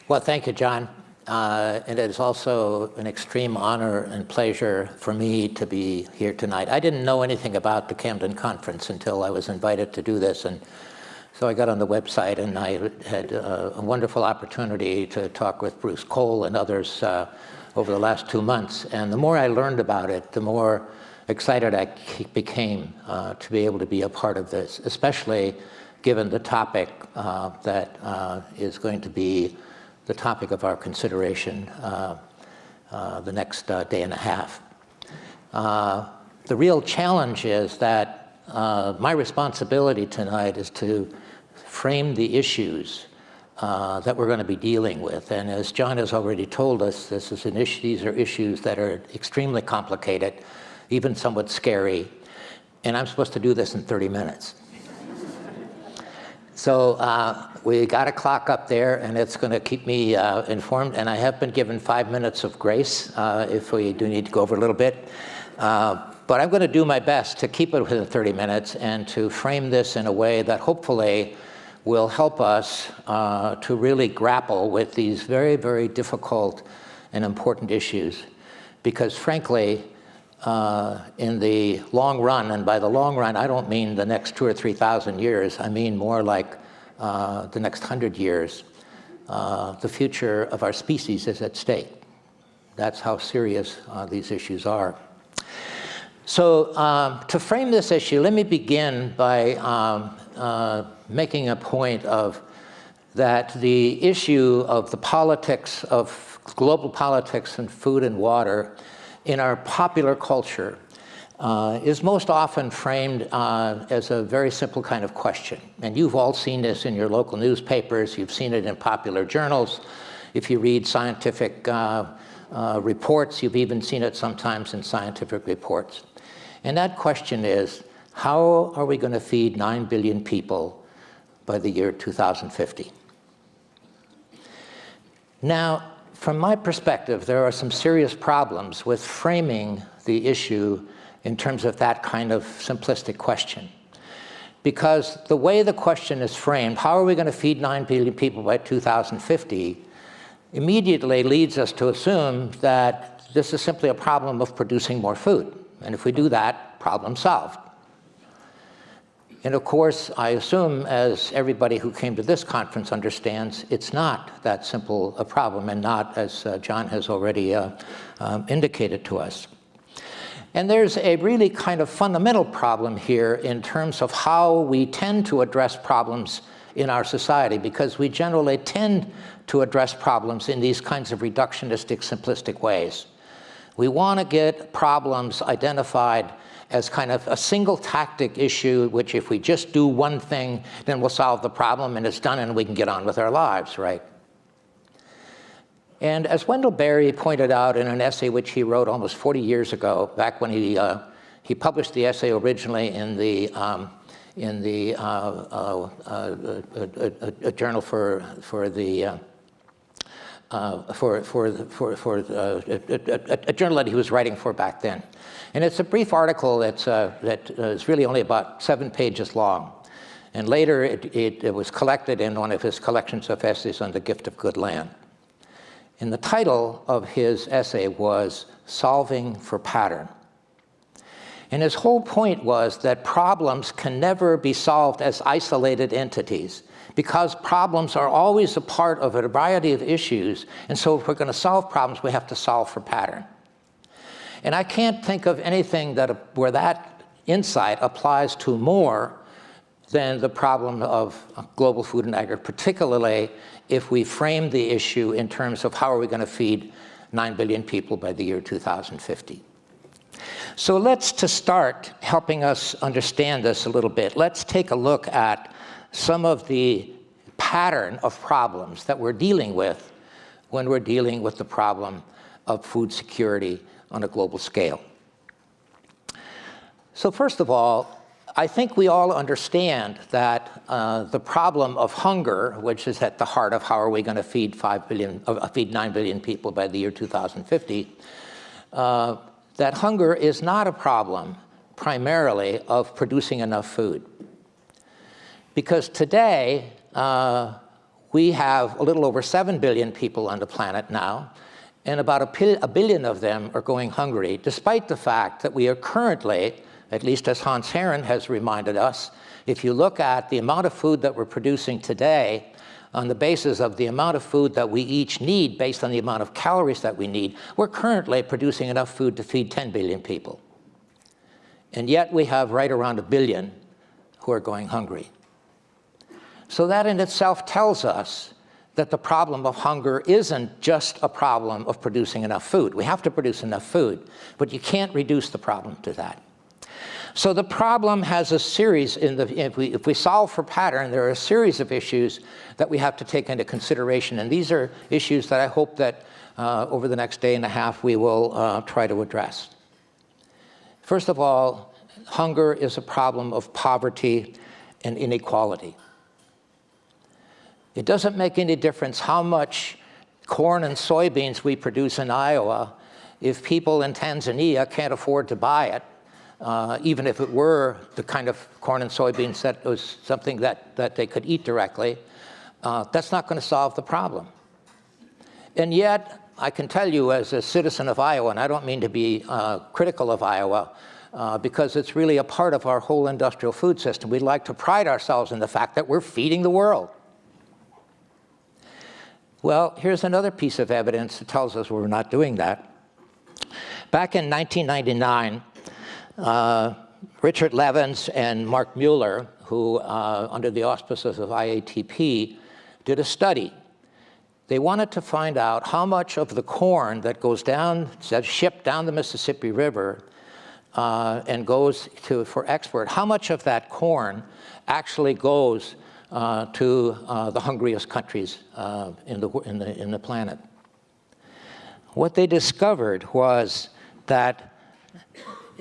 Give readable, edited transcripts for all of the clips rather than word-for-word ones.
Well, thank you, John. And it is also an extreme honor and pleasure for me to be here tonight. I didn't know anything about the Camden Conference until I was invited to do this, and so I got on the website and I had a wonderful opportunity to talk with Bruce Cole and others over the last 2 months. And the more I learned about it, the more excited I became to be able to be a part of this, especially given the topic that is going to be the topic of our consideration the next day and a half. The real challenge is that my responsibility tonight is to frame the issues that we're going to be dealing with. And as John has already told us, these are issues that are extremely complicated, even somewhat scary, and I'm supposed to do this in 30 minutes. So we got a clock up there, and it's going to keep me informed, and I have been given 5 minutes of grace if we do need to go over a little bit. But I'm going to do my best to keep it within 30 minutes and to frame this in a way that hopefully will help us to really grapple with these very, very difficult and important issues. Because frankly, in the long run, and by the long run, I don't mean the next 2,000 or 3,000 years, I mean more like the next 100 years, the future of our species is at stake. That's how serious these issues are. So to frame this issue, let me begin by making a point of that the issue of the politics of global politics and food and water in our popular culture is most often framed as a very simple kind of question. And you've all seen this in your local newspapers. You've seen it in popular journals. If you read scientific reports, you've even seen it sometimes in scientific reports. And that question is, how are we going to feed 9 billion people by the year 2050? Now, from my perspective, there are some serious problems with framing the issue in terms of that kind of simplistic question. Because the way the question is framed, how are we going to feed 9 billion people by 2050, immediately leads us to assume that this is simply a problem of producing more food. And if we do that, problem solved. And of course, I assume, as everybody who came to this conference understands, it's not that simple a problem, and not, as John has already indicated to us. And there's a really kind of fundamental problem here in terms of how we tend to address problems in our society, because we generally tend to address problems in these kinds of reductionistic, simplistic ways. We want to get problems identified as kind of a single tactic issue, which if we just do one thing, then we'll solve the problem and it's done and we can get on with our lives, right? And as Wendell Berry pointed out in an essay which he wrote almost 40 years ago, back when he published the essay originally in the a journal for a journal that he was writing for back then. And it's a brief article that is really only about 7 pages long. And later it was collected in one of his collections of essays on the gift of good land. And the title of his essay was Solving for Pattern. And his whole point was that problems can never be solved as isolated entities, because problems are always a part of a variety of issues. And so if we're going to solve problems, we have to solve for pattern. And I can't think of anything where that insight applies to more than the problem of global food and agriculture, particularly if we frame the issue in terms of how are we going to feed 9 billion people by the year 2050. So let's, to start helping us understand this a little bit, let's take a look at some of the pattern of problems that we're dealing with when we're dealing with the problem of food security on a global scale. So first of all, I think we all understand that the problem of hunger, which is at the heart of how are we going to feed 9 billion people by the year 2050, that hunger is not a problem primarily of producing enough food. Because today, We have a little over 7 billion people on the planet now, and about a billion of them are going hungry, despite the fact that we are currently, at least as Hans Herren has reminded us, if you look at the amount of food that we're producing today, on the basis of the amount of food that we each need based on the amount of calories that we need, we're currently producing enough food to feed 10 billion people. And yet we have right around a billion who are going hungry. So that in itself tells us that the problem of hunger isn't just a problem of producing enough food. We have to produce enough food, but you can't reduce the problem to that. So the problem has a series, if we solve for pattern, there are a series of issues that we have to take into consideration. And these are issues that I hope that over the next day and a half we will try to address. First of all, hunger is a problem of poverty and inequality. It doesn't make any difference how much corn and soybeans we produce in Iowa if people in Tanzania can't afford to buy it. Even if it were the kind of corn and soybeans that was something that they could eat directly, that's not going to solve the problem. And yet, I can tell you as a citizen of Iowa, and I don't mean to be critical of Iowa, because it's really a part of our whole industrial food system. We'd like to pride ourselves in the fact that we're feeding the world. Well, here's another piece of evidence that tells us we're not doing that. Back in 1999, Richard Levins and Mark Mueller, who, under the auspices of IATP, did a study. They wanted to find out how much of the corn that goes down, that's shipped down the Mississippi River and goes for export, how much of that corn actually goes to the hungriest countries in the planet. What they discovered was that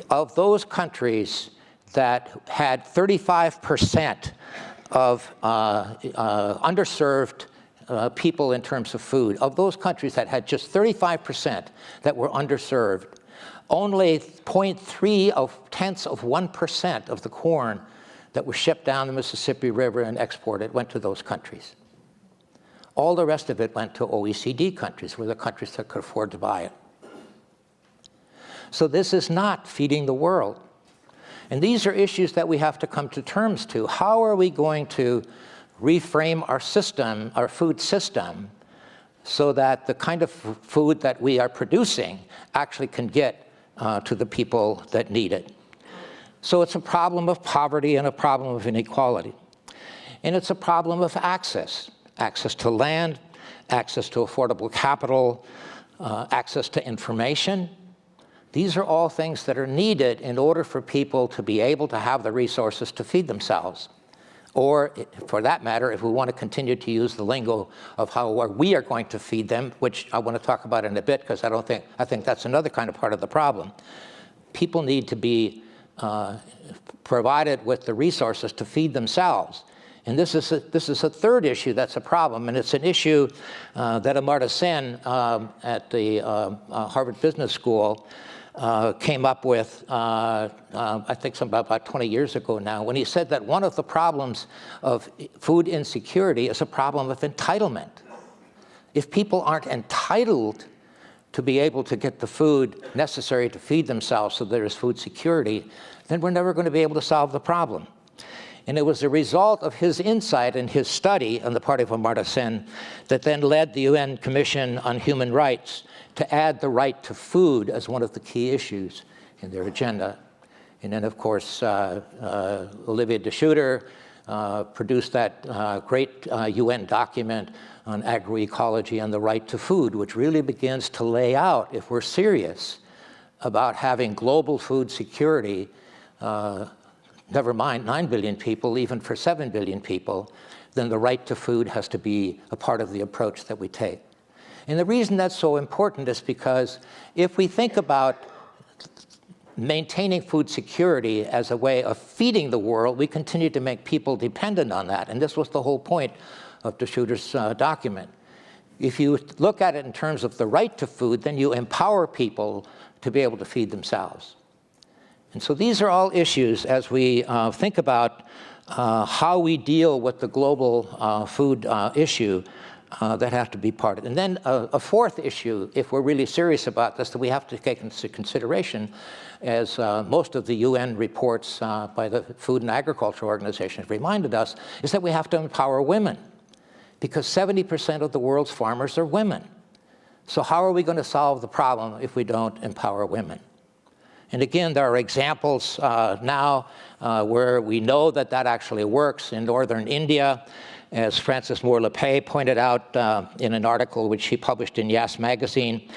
of those countries that had 35% of underserved people in terms of food, of those countries that had just 35% that were underserved, only 0.3% of the corn that was shipped down the Mississippi River and exported went to those countries. All the rest of it went to OECD countries, were the countries that could afford to buy it. So this is not feeding the world. And these are issues that we have to come to terms to. How are we going to reframe our system, our food system, so that the kind of food that we are producing actually can get to the people that need it? So it's a problem of poverty and a problem of inequality. And it's a problem of access. Access to land, access to affordable capital, access to information. These are all things that are needed in order for people to be able to have the resources to feed themselves. Or, for that matter, if we want to continue to use the lingo of how we are going to feed them, which I want to talk about in a bit, because I think that's another kind of part of the problem. People need to be provided with the resources to feed themselves. And this is a third issue that's a problem, and it's an issue that Amartya Sen at the Harvard Business School came up with, I think about 20 years ago now, when he said that one of the problems of food insecurity is a problem of entitlement. If people aren't entitled to be able to get the food necessary to feed themselves so there is food security, then we're never going to be able to solve the problem. And it was a result of his insight and his study on the part of Amartya Sen that then led the UN Commission on Human Rights to add the right to food as one of the key issues in their agenda. And then, of course, Olivier de Schutter produced that great UN document on agroecology and the right to food, which really begins to lay out, if we're serious about having global food security, never mind 9 billion people, even for 7 billion people, then the right to food has to be a part of the approach that we take. And the reason that's so important is because if we think about maintaining food security as a way of feeding the world, we continue to make people dependent on that. And this was the whole point of de Schutter's document. If you look at it in terms of the right to food, then you empower people to be able to feed themselves. And so these are all issues as we think about how we deal with the global food issue that have to be part of it. And then a fourth issue, if we're really serious about this, that we have to take into consideration, as most of the UN reports by the Food and Agriculture Organization have reminded us, is that we have to empower women, because 70% of the world's farmers are women. So how are we going to solve the problem if we don't empower women? And again, there are examples now where we know that that actually works. In northern India, as Frances Moore Lepay pointed out in an article which she published in Yes magazine,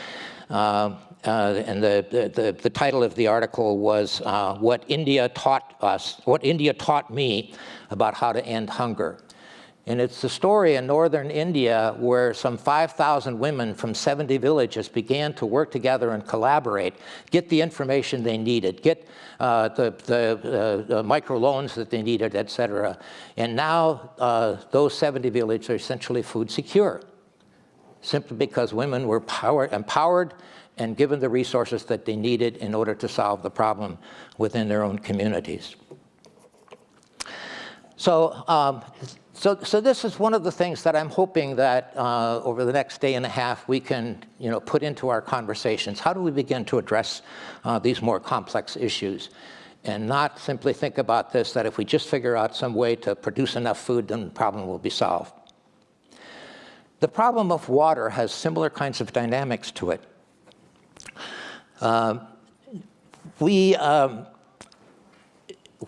and the title of the article was What India Taught Me About How to End Hunger. And it's the story in northern India where some 5,000 women from 70 villages began to work together and collaborate, get the information they needed, get the microloans that they needed, et cetera. And now those 70 villages are essentially food secure, simply because women were empowered and given the resources that they needed in order to solve the problem within their own communities. So this is one of the things that I'm hoping that over the next day and a half we can put into our conversations. How do we begin to address these more complex issues and not simply think about this, that if we just figure out some way to produce enough food, then the problem will be solved. The problem of water has similar kinds of dynamics to it.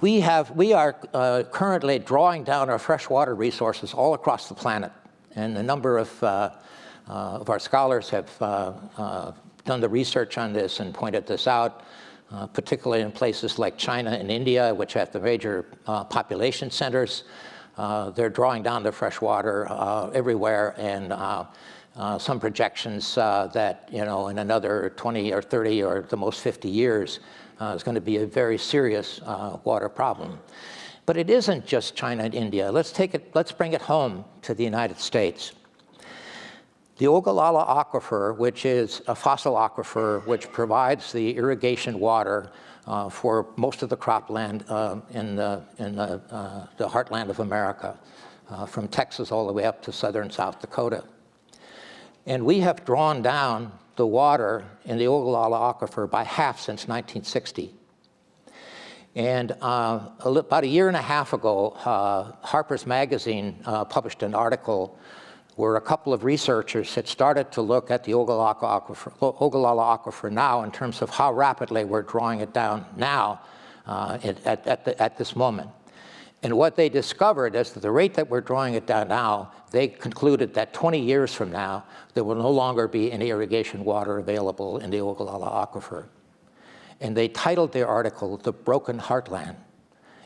We are currently drawing down our freshwater resources all across the planet, and a number of our scholars have done the research on this and pointed this out, particularly in places like China and India, which have the major population centers. They're drawing down the freshwater everywhere, and some projections that in another 20 or 30 or the most 50 years, is going to be a very serious water problem. But it isn't just China and India. Let's bring it home to the United States. The Ogallala Aquifer, which is a fossil aquifer which provides the irrigation water for most of the cropland in the heartland of America, from Texas all the way up to southern South Dakota. And we have drawn down the water in the Ogallala Aquifer by half since 1960. And about a year and a half ago, Harper's Magazine published an article where a couple of researchers had started to look at the Ogallala Aquifer now in terms of how rapidly we're drawing it down now at this moment. And what they discovered is that the rate that we're drawing it down now, they concluded that 20 years from now, there will no longer be any irrigation water available in the Ogallala Aquifer. And they titled their article, The Broken Heartland.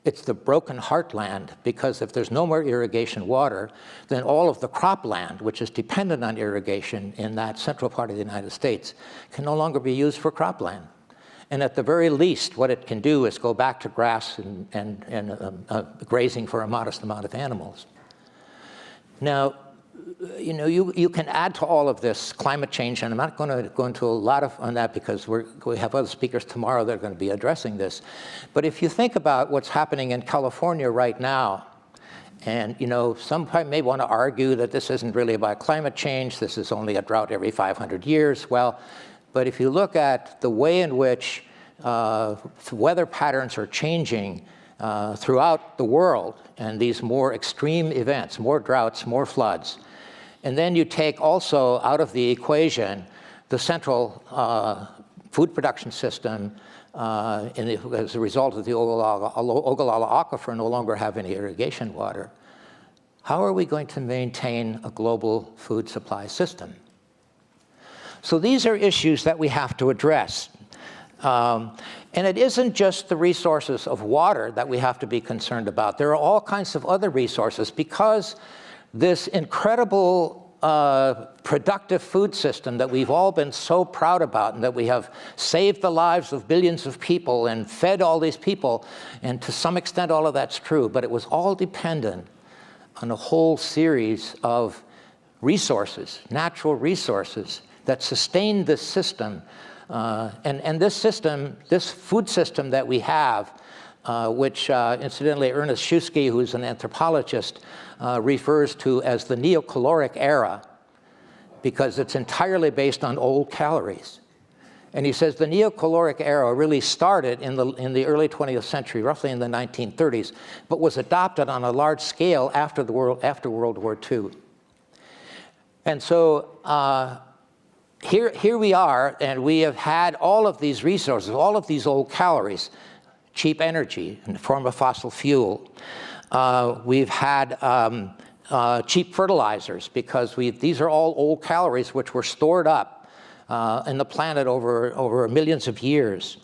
It's the broken heartland because if there's no more irrigation water, then all of the cropland, which is dependent on irrigation in that central part of the United States, can no longer be used for cropland. And at the very least, what it can do is go back to grass and grazing for a modest amount of animals. Now, you can add to all of this climate change, and I'm not going to go into a lot on that because we have other speakers tomorrow that are going to be addressing this. But if you think about what's happening in California right now, and some may want to argue that this isn't really about climate change, this is only a drought every 500 years. Well, but if you look at the way in which weather patterns are changing throughout the world, and these more extreme events, more droughts, more floods, and then you take also out of the equation the central food production system as a result of the Ogallala Aquifer no longer have any irrigation water, how are we going to maintain a global food supply system? So these are issues that we have to address. And it isn't just the resources of water that we have to be concerned about. There are all kinds of other resources because this incredible productive food system that we've all been so proud about and that we have saved the lives of billions of people and fed all these people, and to some extent all of that's true, but it was all dependent on a whole series of resources, natural resources, that sustained this system. And this system, this food system that we have, which incidentally Ernest Shusky, who's an anthropologist, refers to as the neocaloric era, because it's entirely based on old calories. And he says the neocaloric era really started in the early 20th century, roughly in the 1930s, but was adopted on a large scale after World War II. And so here we are, and we have had all of these resources, all of these old calories, cheap energy in the form of fossil fuel. We've had cheap fertilizers, because these are all old calories which were stored up in the planet over millions of years.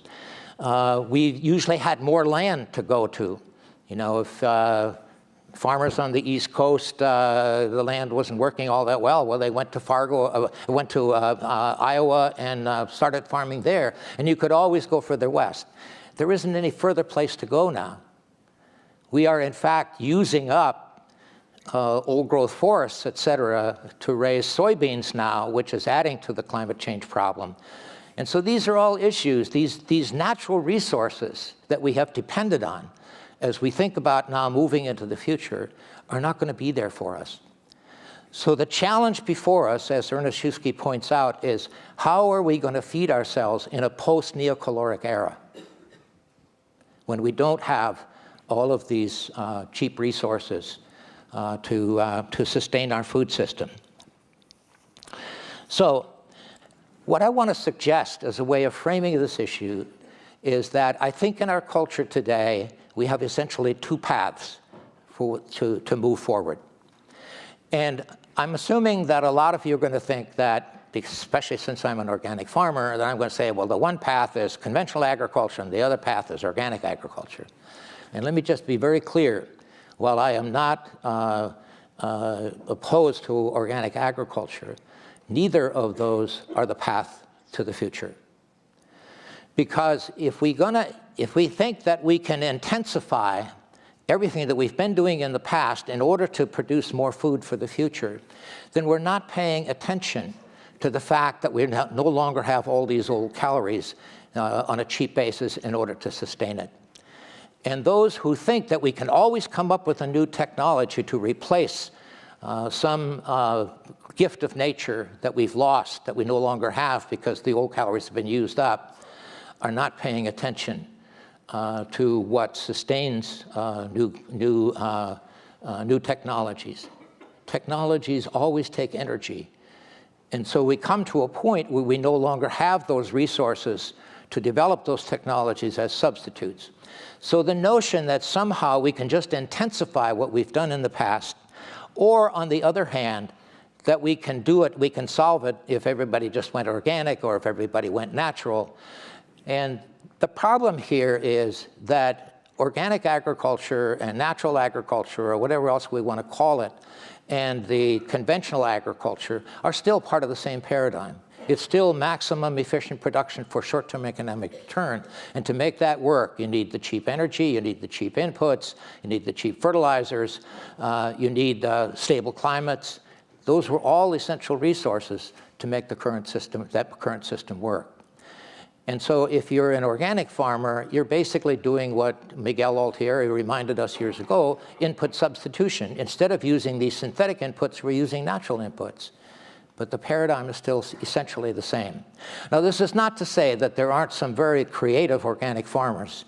We usually had more land to go to. You know, if farmers on the East Coast, the land wasn't working all that well, they went to Iowa and started farming there, and you could always go further west. There isn't any further place to go now. We are, in fact, using up old-growth forests, et cetera, to raise soybeans now, which is adding to the climate change problem. And so these are all issues, these natural resources that we have depended on as we think about now moving into the future are not going to be there for us. So the challenge before us, as Ernest Shusky points out, is how are we going to feed ourselves in a post-neocaloric era when we don't have all of these cheap resources to sustain our food system. So what I want to suggest as a way of framing this issue is that I think in our culture today, we have essentially two paths to move forward. And I'm assuming that a lot of you are going to think that, especially since I'm an organic farmer, that I'm going to say, well, the one path is conventional agriculture and the other path is organic agriculture. And let me just be very clear. While I am not opposed to organic agriculture, neither of those are the path to the future. Because if we think that we can intensify everything that we've been doing in the past in order to produce more food for the future, then we're not paying attention to the fact that we no longer have all these old calories on a cheap basis in order to sustain it. And those who think that we can always come up with a new technology to replace some gift of nature that we've lost, that we no longer have because the old calories have been used up, are not paying attention to what sustains new technologies. Technologies always take energy. And so we come to a point where we no longer have those resources to develop those technologies as substitutes. So the notion that somehow we can just intensify what we've done in the past, or on the other hand, that we can do it, we can solve it if everybody just went organic or if everybody went natural. And the problem here is that organic agriculture and natural agriculture, or whatever else we want to call it, and the conventional agriculture are still part of the same paradigm. It's still maximum efficient production for short-term economic return. And to make that work, you need the cheap energy, you need the cheap inputs, you need the cheap fertilizers, you need stable climates. Those were all essential resources to make that current system work. And so if you're an organic farmer, you're basically doing what Miguel Altieri reminded us years ago, input substitution. Instead of using these synthetic inputs, we're using natural inputs. But the paradigm is still essentially the same. Now, this is not to say that there aren't some very creative organic farmers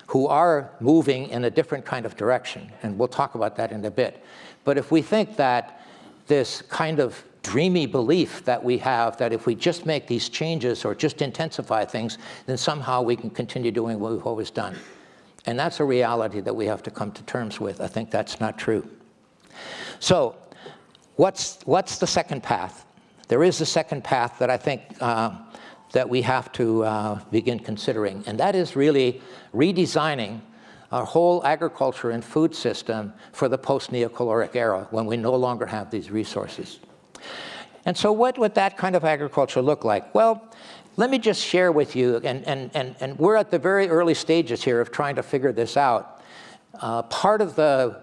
who are moving in a different kind of direction, and we'll talk about that in a bit. But if we think that this kind of dreamy belief that we have that if we just make these changes or just intensify things, then somehow we can continue doing what we've always done. And that's a reality that we have to come to terms with. I think that's not true. So what's the second path? There is a second path that I think that we have to begin considering, and that is really redesigning our whole agriculture and food system for the post-neocaloric era, when we no longer have these resources. And so what would that kind of agriculture look like? Well, let me just share with you, and we're at the very early stages here of trying to figure this out. Part of the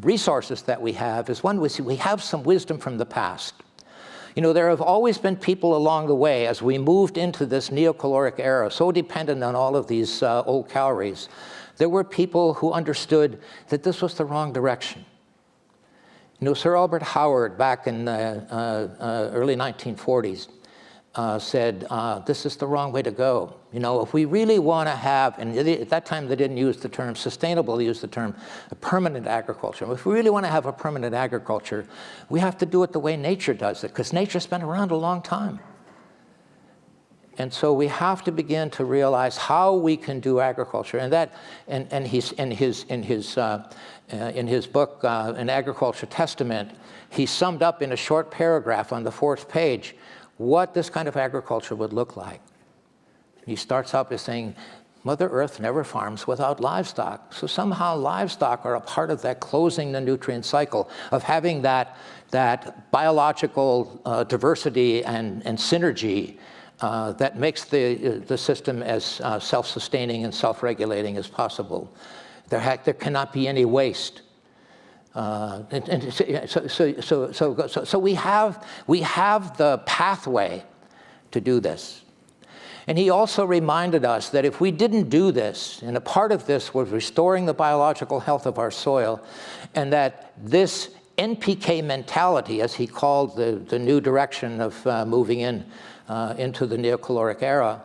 resources that we have is, one, we have some wisdom from the past. You know, there have always been people along the way as we moved into this neocaloric era, so dependent on all of these old calories, there were people who understood that this was the wrong direction. You know, Sir Albert Howard, back in the early 1940s, said, this is the wrong way to go. You know, if we really want to have, and at that time they didn't use the term sustainable, they used the term permanent agriculture. If we really want to have a permanent agriculture, we have to do it the way nature does it, because nature's been around a long time. And so we have to begin to realize how we can do agriculture, and that, in his book, An Agriculture Testament, he summed up in a short paragraph on the 4th page what this kind of agriculture would look like. He starts out by saying, Mother Earth never farms without livestock. So somehow livestock are a part of that closing the nutrient cycle, of having that biological diversity and synergy that makes the system as self-sustaining and self-regulating as possible. There cannot be any waste. So we have the pathway to do this. And he also reminded us that if we didn't do this, and a part of this was restoring the biological health of our soil, and that this NPK mentality, as he called the new direction of moving into the neocaloric era,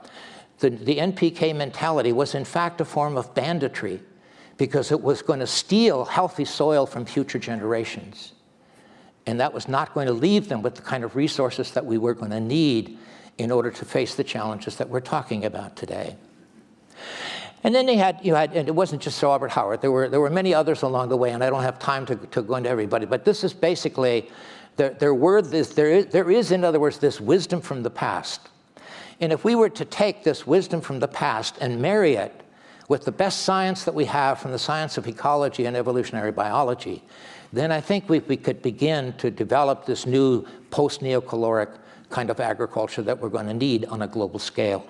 the NPK mentality was in fact a form of banditry, because it was going to steal healthy soil from future generations. And that was not going to leave them with the kind of resources that we were going to need in order to face the challenges that we're talking about today. And then and it wasn't just Sir Albert Howard, there were many others along the way, and I don't have time to go into everybody, but this is basically, there is, in other words, this wisdom from the past. And if we were to take this wisdom from the past and marry it with the best science that we have from the science of ecology and evolutionary biology, then I think we could begin to develop this new post-neocaloric kind of agriculture that we're going to need on a global scale.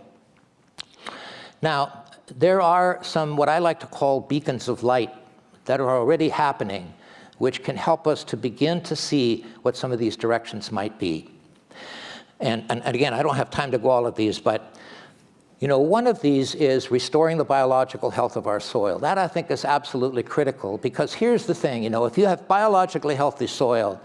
Now, there are some, what I like to call beacons of light that are already happening, which can help us to begin to see what some of these directions might be. And again, I don't have time to go all of these, but you know, one of these is restoring the biological health of our soil. That, I think, is absolutely critical, because here's the thing, you know, if you have biologically healthy soil,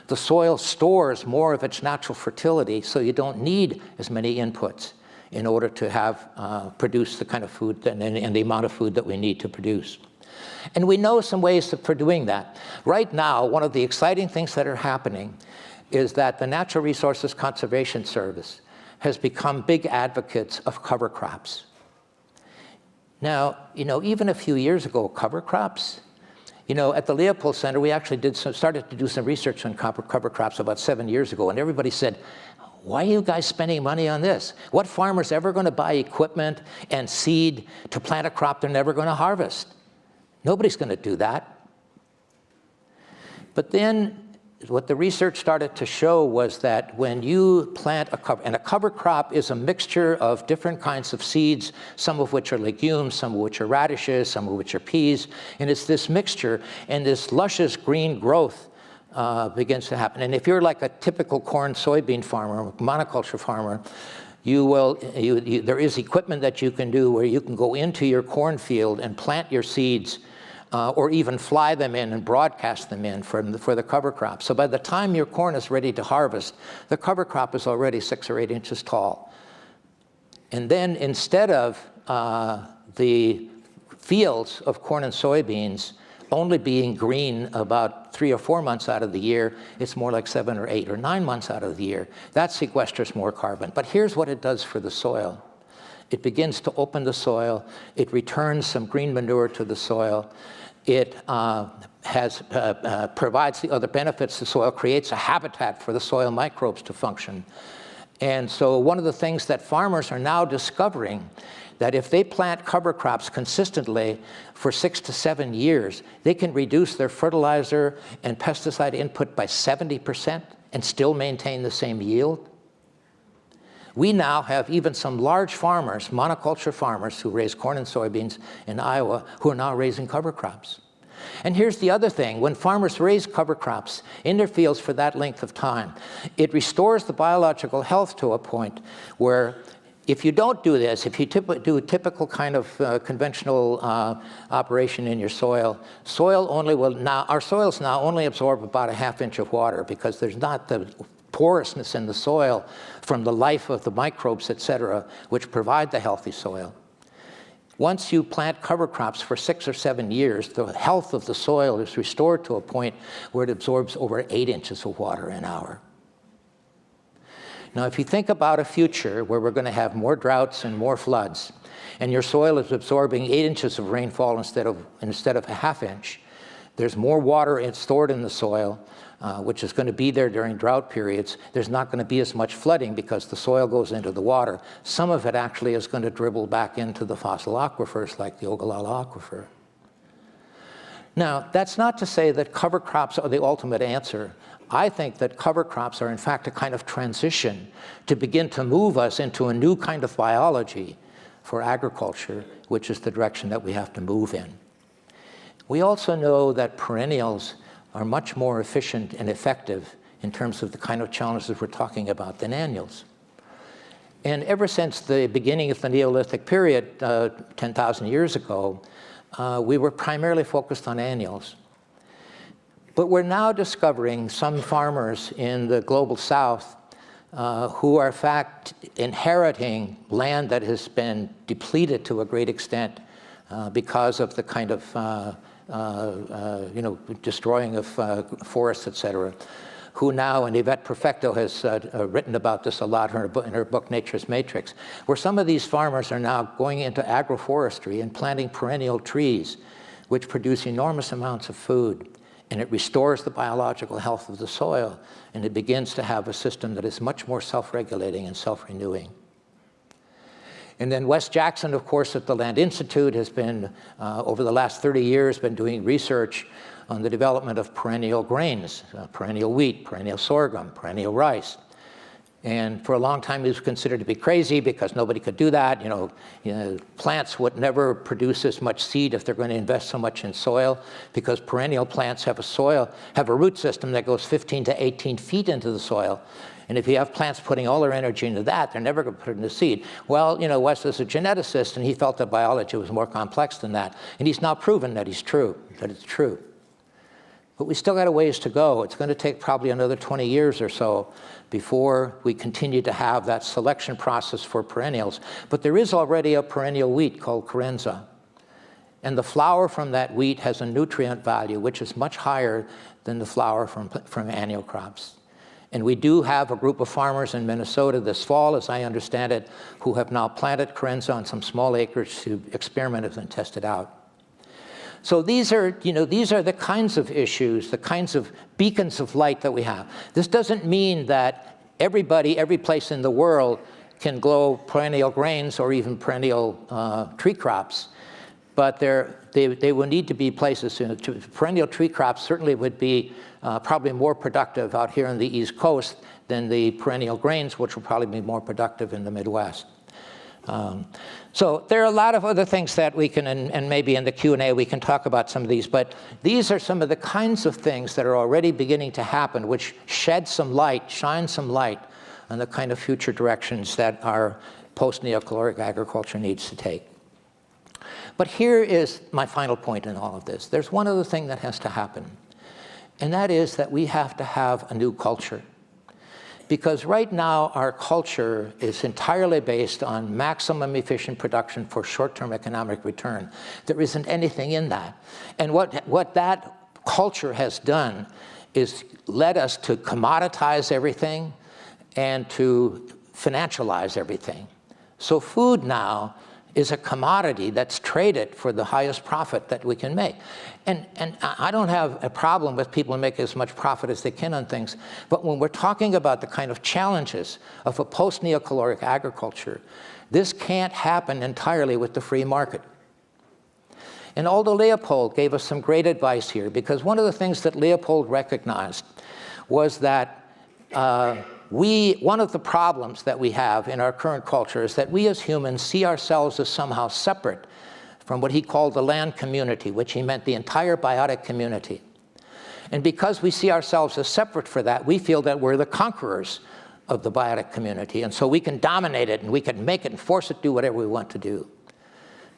the soil stores more of its natural fertility, so you don't need as many inputs in order to have produce the kind of food and the amount of food that we need to produce. And we know some ways for doing that. Right now, one of the exciting things that are happening is that the Natural Resources Conservation Service has become big advocates of cover crops. Now, you know, even a few years ago, cover crops, you know, at the Leopold Center, we actually started to do some research on cover crops about 7 years ago, and everybody said, why are you guys spending money on this? What farmer's ever going to buy equipment and seed to plant a crop they're never going to harvest? Nobody's going to do that. But then what the research started to show was that when you plant a cover crop is a mixture of different kinds of seeds, some of which are legumes, some of which are radishes, some of which are peas, and it's this mixture, and this luscious green growth begins to happen. And if you're like a typical corn soybean farmer, monoculture farmer, there is equipment that you can do where you can go into your cornfield and plant your seeds, or even fly them in and broadcast them in for the cover crop. So by the time your corn is ready to harvest, the cover crop is already 6 or 8 inches tall. And then instead of the fields of corn and soybeans only being green about 3 or 4 months out of the year, it's more like 7 or 8 or 9 months out of the year. That sequesters more carbon. But here's what it does for the soil. It begins to open the soil. It returns some green manure to the soil. It provides the other benefits to the soil, creates a habitat for the soil microbes to function. And so one of the things that farmers are now discovering, that if they plant cover crops consistently for 6 to 7 years, they can reduce their fertilizer and pesticide input by 70% and still maintain the same yield. We now have even some large farmers, monoculture farmers, who raise corn and soybeans in Iowa, who are now raising cover crops. And here's the other thing. When farmers raise cover crops in their fields for that length of time, it restores the biological health to a point where if you don't do this, if you do a typical kind of conventional operation in your soil, our soils now only absorb about a ½ inch of water because there's not the porousness in the soil from the life of the microbes, et cetera, which provide the healthy soil. Once you plant cover crops for 6 or 7 years, the health of the soil is restored to a point where it absorbs over 8 inches of water an hour. Now, if you think about a future where we're going to have more droughts and more floods, and your soil is absorbing 8 inches of rainfall instead of a ½ inch, there's more water stored in the soil, which is going to be there during drought periods. There's not going to be as much flooding because the soil goes into the water. Some of it actually is going to dribble back into the fossil aquifers, like the Ogallala Aquifer. Now, that's not to say that cover crops are the ultimate answer. I think that cover crops are, in fact, a kind of transition to begin to move us into a new kind of biology for agriculture, which is the direction that we have to move in. We also know that perennials are much more efficient and effective in terms of the kind of challenges we're talking about than annuals. And ever since the beginning of the Neolithic period, 10,000 years ago, we were primarily focused on annuals. But we're now discovering some farmers in the global south who are, in fact, inheriting land that has been depleted to a great extent because of the kind of destroying of forests, et cetera, who now, and Yvette Perfecto has written about this a lot in her book, Nature's Matrix, where some of these farmers are now going into agroforestry and planting perennial trees, which produce enormous amounts of food. And it restores the biological health of the soil, and it begins to have a system that is much more self-regulating and self-renewing. And then Wes Jackson, of course, at the Land Institute has been, over the last 30 years, been doing research on the development of perennial grains, perennial wheat, perennial sorghum, perennial rice. And for a long time, he was considered to be crazy because nobody could do that. Plants would never produce as much seed if they're going to invest so much in soil, because perennial plants have a root system that goes 15 to 18 feet into the soil. And if you have plants putting all their energy into that, they're never going to put it into seed. Well, Wes is a geneticist, and he felt that biology was more complex than that. And he's now proven that it's true. But we still got a ways to go. It's going to take probably another 20 years or so before we continue to have that selection process for perennials. But there is already a perennial wheat called Carenza. And the flour from that wheat has a nutrient value which is much higher than the flour from annual crops. And we do have a group of farmers in Minnesota this fall, as I understand it, who have now planted Carenza on some small acres to experiment it and test it out. So these are the kinds of issues, the kinds of beacons of light that we have. This doesn't mean that every place in the world can grow perennial grains or even perennial tree crops, but they will need to be places. Perennial tree crops certainly would be probably more productive out here on the East Coast than the perennial grains, which will probably be more productive in the Midwest. So there are a lot of other things that we can, and maybe in the Q&A we can talk about some of these, but these are some of the kinds of things that are already beginning to happen, which shine some light on the kind of future directions that our post-neocaloric agriculture needs to take. But here is my final point in all of this. There's one other thing that has to happen, and that is that we have to have a new culture. Because right now, our culture is entirely based on maximum efficient production for short-term economic return. There isn't anything in that. And what that culture has done is led us to commoditize everything and to financialize everything. So food now is a commodity that's traded for the highest profit that we can make. And I don't have a problem with people making as much profit as they can on things, but when we're talking about the kind of challenges of a post-neocaloric agriculture, this can't happen entirely with the free market. And Aldo Leopold gave us some great advice here, because one of the things that Leopold recognized was that one of the problems that we have in our current culture is that we as humans see ourselves as somehow separate from what he called the land community, which he meant the entire biotic community. And because we see ourselves as separate for that, we feel that we're the conquerors of the biotic community, and so we can dominate it, and we can make it and force it to do whatever we want to do.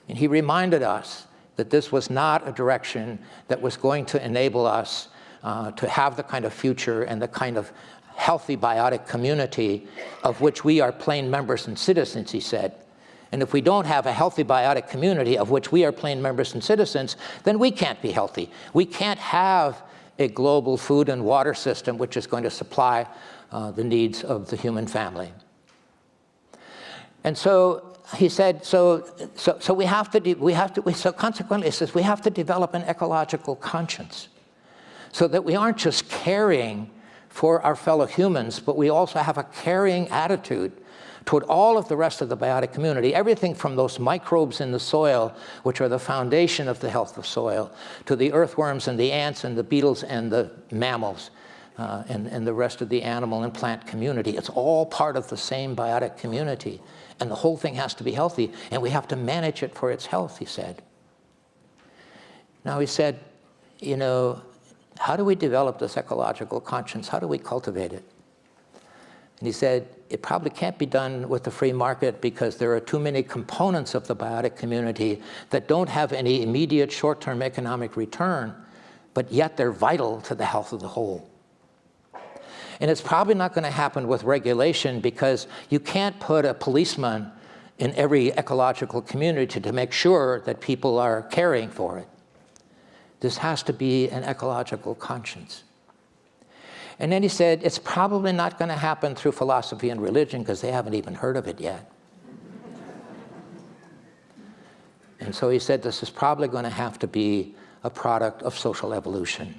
And he reminded us that this was not a direction that was going to enable us to have the kind of future and the kind of healthy biotic community of which we are plain members and citizens, he said. And if we don't have a healthy biotic community of which we are plain members and citizens, then we can't be healthy. We can't have a global food and water system which is going to supply the needs of the human family. And so he said, so consequently, he says, we have to develop an ecological conscience so that we aren't just caring for our fellow humans, but we also have a caring attitude toward all of the rest of the biotic community, everything from those microbes in the soil, which are the foundation of the health of soil, to the earthworms and the ants and the beetles and the mammals and the rest of the animal and plant community. It's all part of the same biotic community, and the whole thing has to be healthy, and we have to manage it for its health, he said. Now, he said, you know, how do we develop this ecological conscience? How do we cultivate it? And he said, it probably can't be done with the free market because there are too many components of the biotic community that don't have any immediate short-term economic return, but yet they're vital to the health of the whole. And it's probably not going to happen with regulation because you can't put a policeman in every ecological community to make sure that people are caring for it. This has to be an ecological conscience. And then he said, it's probably not going to happen through philosophy and religion because they haven't even heard of it yet. And so he said, this is probably going to have to be a product of social evolution.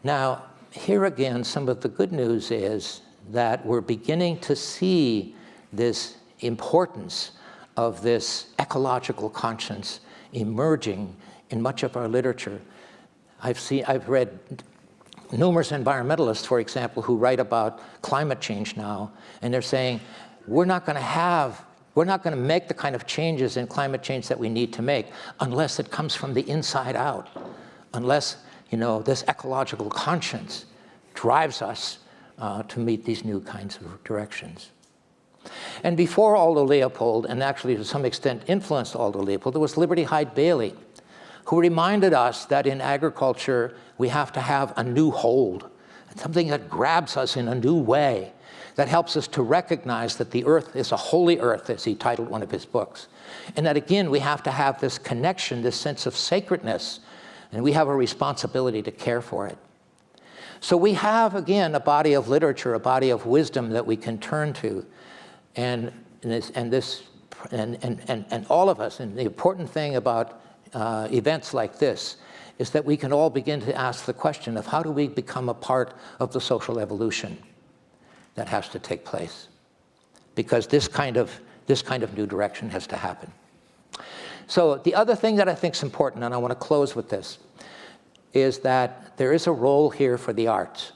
Now, here again, some of the good news is that we're beginning to see this importance of this ecological conscience emerging in much of our literature. I've read numerous environmentalists, for example, who write about climate change now, and they're saying, we're not going to make the kind of changes in climate change that we need to make unless it comes from the inside out, unless, you know, this ecological conscience drives us to meet these new kinds of directions. And before Aldo Leopold, and actually to some extent influenced Aldo Leopold, there was Liberty Hyde Bailey, who reminded us that in agriculture, we have to have a new hold, something that grabs us in a new way, that helps us to recognize that the earth is a holy earth, as he titled one of his books. And that again, we have to have this connection, this sense of sacredness, and we have a responsibility to care for it. So we have, again, a body of literature, a body of wisdom that we can turn to. And all of us, and the important thing about events like this is that we can all begin to ask the question of how do we become a part of the social evolution that has to take place? Because this kind of new direction has to happen. So the other thing that I think is important, and I want to close with this, is that there is a role here for the arts.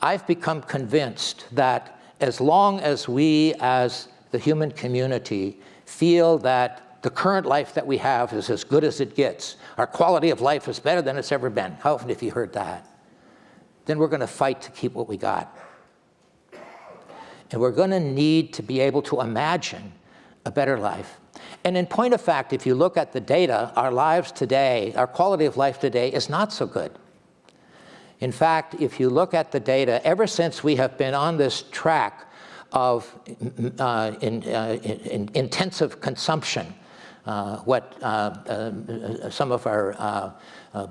I've become convinced that as long as we as the human community feel that the current life that we have is as good as it gets, our quality of life is better than it's ever been, how often have you heard that? Then we're going to fight to keep what we got. And we're going to need to be able to imagine a better life. And in point of fact, if you look at the data, our lives today, our quality of life today is not so good. In fact, if you look at the data, ever since we have been on this track of intensive consumption, what some of our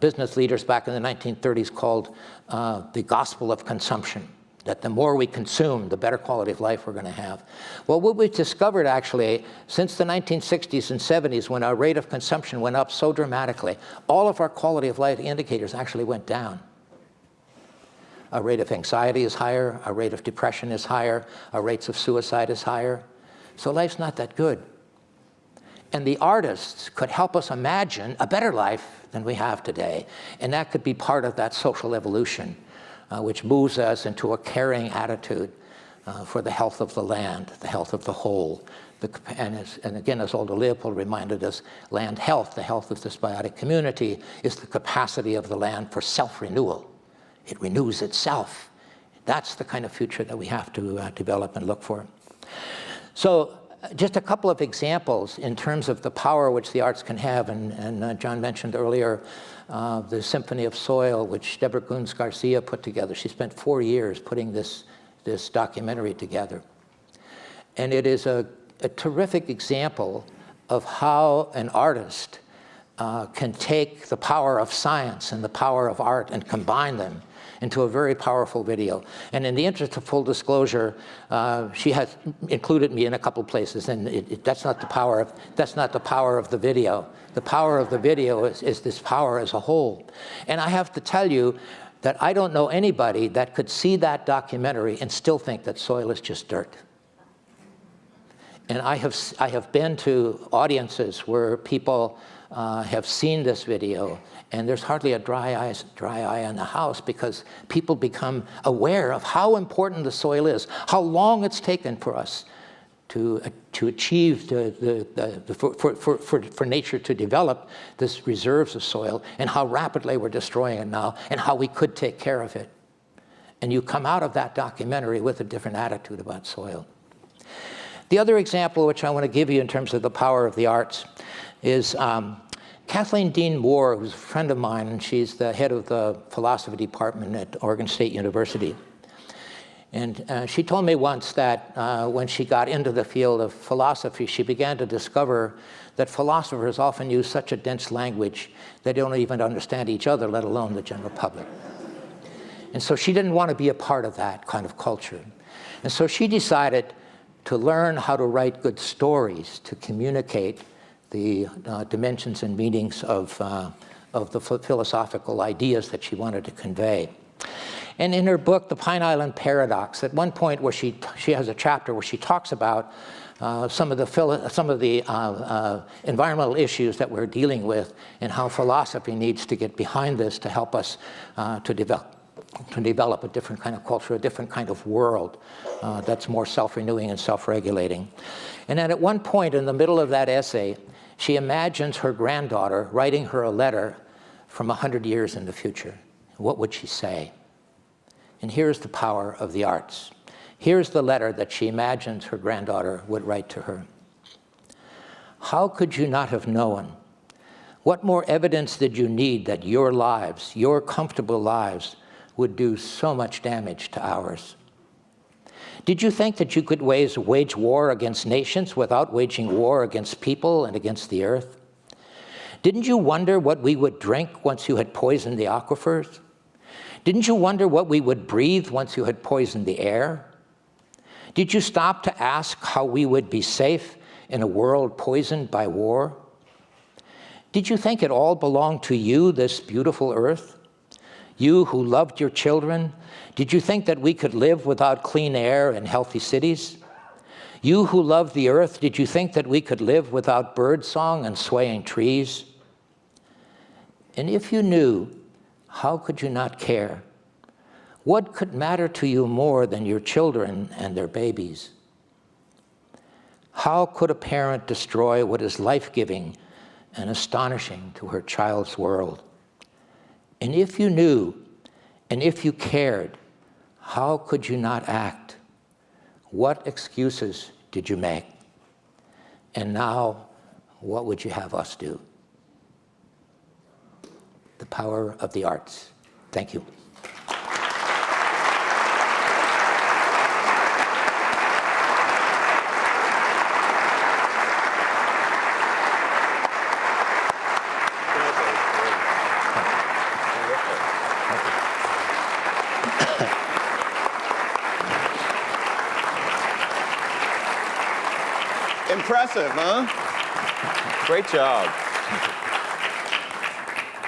business leaders back in the 1930s called the gospel of consumption, that the more we consume, the better quality of life we're going to have. Well, what we've discovered actually since the 1960s and 70s, when our rate of consumption went up so dramatically, all of our quality of life indicators actually went down. Our rate of anxiety is higher, our rate of depression is higher, our rates of suicide is higher. So life's not that good. And the artists could help us imagine a better life than we have today. And that could be part of that social evolution, which moves us into a caring attitude for the health of the land, the health of the whole. And again, as Aldo Leopold reminded us, land health, the health of this biotic community, is the capacity of the land for self-renewal. It renews itself. That's the kind of future that we have to develop and look for. So just a couple of examples in terms of the power which the arts can have, and John mentioned earlier the Symphony of Soil, which Deborah Gunz Garcia put together. She spent 4 years putting this documentary together. And it is a terrific example of how an artist can take the power of science and the power of art and combine them into a very powerful video. And in the interest of full disclosure, she has included me in a couple places, and that's not the power of the video. The power of the video is this power as a whole. And I have to tell you that I don't know anybody that could see that documentary and still think that soil is just dirt. And I have been to audiences where people have seen this video, and there's hardly a dry eye in the house, because people become aware of how important the soil is, how long it's taken for us to achieve for nature to develop this reserves of soil, and how rapidly we're destroying it now, and how we could take care of it. And you come out of that documentary with a different attitude about soil. The other example which I want to give you in terms of the power of the arts is Kathleen Dean Moore, who's a friend of mine, and she's the head of the philosophy department at Oregon State University. And she told me once that when she got into the field of philosophy, she began to discover that philosophers often use such a dense language they don't even understand each other, let alone the general public. And so she didn't want to be a part of that kind of culture. And so she decided to learn how to write good stories to communicate the dimensions and meanings of the philosophical ideas that she wanted to convey. And in her book, The Pine Island Paradox, at one point where she has a chapter where she talks about some of the environmental issues that we're dealing with, and how philosophy needs to get behind this to help us to develop a different kind of culture, a different kind of world that's more self-renewing and self-regulating. And then at one point in the middle of that essay, she imagines her granddaughter writing her a letter from 100 years in the future. What would she say? And here's the power of the arts. Here's the letter that she imagines her granddaughter would write to her. How could you not have known? What more evidence did you need that your lives, your comfortable lives, would do so much damage to ours? Did you think that you could wage war against nations without waging war against people and against the earth? Didn't you wonder what we would drink once you had poisoned the aquifers? Didn't you wonder what we would breathe once you had poisoned the air? Did you stop to ask how we would be safe in a world poisoned by war? Did you think it all belonged to you, this beautiful earth? You who loved your children, did you think that we could live without clean air and healthy cities? You who loved the earth, did you think that we could live without birdsong and swaying trees? And if you knew, how could you not care? What could matter to you more than your children and their babies? How could a parent destroy what is life-giving and astonishing to her child's world? And if you knew, and if you cared, how could you not act? What excuses did you make? And now, what would you have us do? The power of the arts. Thank you. Impressive, huh? Great job.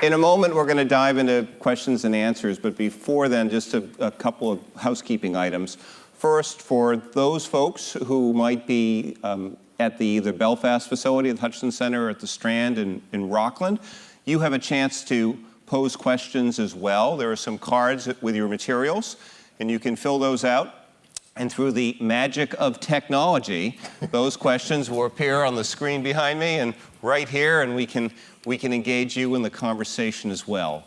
In a moment, we're going to dive into questions and answers, but before then, just a couple of housekeeping items. First, for those folks who might be at the either Belfast facility, the Hutchinson Center, or at the Strand in Rockland, you have a chance to pose questions as well. There are some cards with your materials, and you can fill those out. And through the magic of technology, those questions will appear on the screen behind me and right here, and we can engage you in the conversation as well.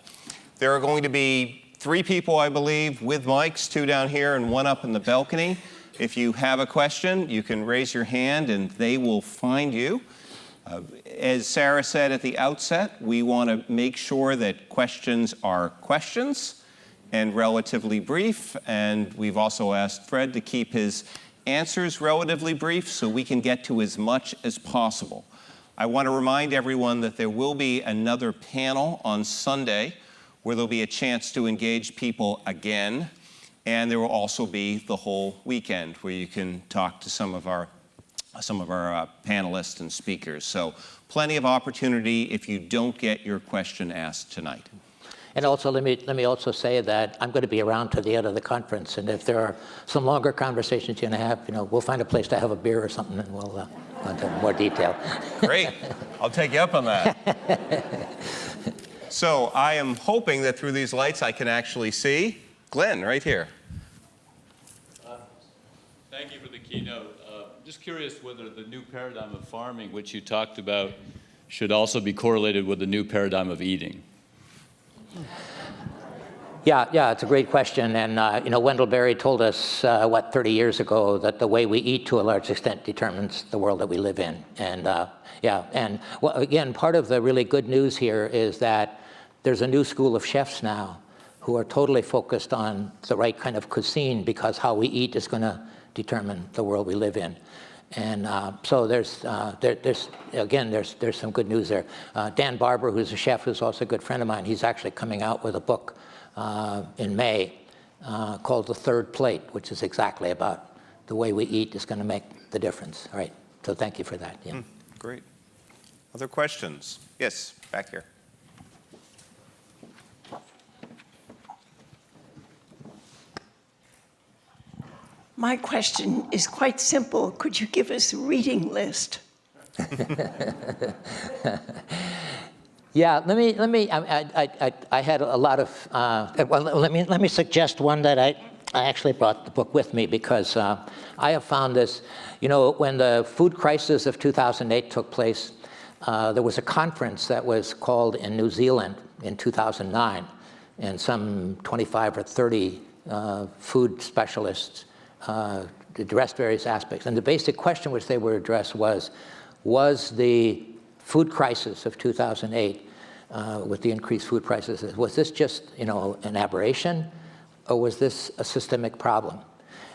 There are going to be 3 people, I believe, with mics, 2 down here and 1 up in the balcony. If you have a question, you can raise your hand and they will find you. As Sarah said at the outset, we want to make sure that questions are questions and relatively brief. And we've also asked Fred to keep his answers relatively brief so we can get to as much as possible. I want to remind everyone that there will be another panel on Sunday where there'll be a chance to engage people again. And there will also be the whole weekend where you can talk to some of our panelists and speakers. So plenty of opportunity if you don't get your question asked tonight. And also, let me also say that I'm going to be around to the end of the conference, and if there are some longer conversations you're going to have, we'll find a place to have a beer or something, and we'll go into more detail. Great. I'll take you up on that. So I am hoping that through these lights I can actually see Glenn right here. Thank you for the keynote. Just curious whether the new paradigm of farming, which you talked about, should also be correlated with the new paradigm of eating. Yeah, it's a great question. And, Wendell Berry told us, 30 years ago, that the way we eat to a large extent determines the world that we live in. And, well, again, part of the really good news here is that there's a new school of chefs now who are totally focused on the right kind of cuisine, because how we eat is going to determine the world we live in. And so there's some good news there. Dan Barber, who's a chef, who's also a good friend of mine, he's actually coming out with a book in May called The Third Plate, which is exactly about the way we eat is going to make the difference. All right, so thank you for that. Yeah. Great. Other questions? Yes, back here. My question is quite simple. Could you give us a reading list? Yeah, I had a lot of, well, let me suggest one that I actually brought the book with me, because I have found this, when the food crisis of 2008 took place, there was a conference that was called in New Zealand in 2009, and some 25 or 30 food specialists addressed various aspects. And the basic question which they were addressed was the food crisis of 2008 with the increased food prices, was this just, an aberration, or was this a systemic problem?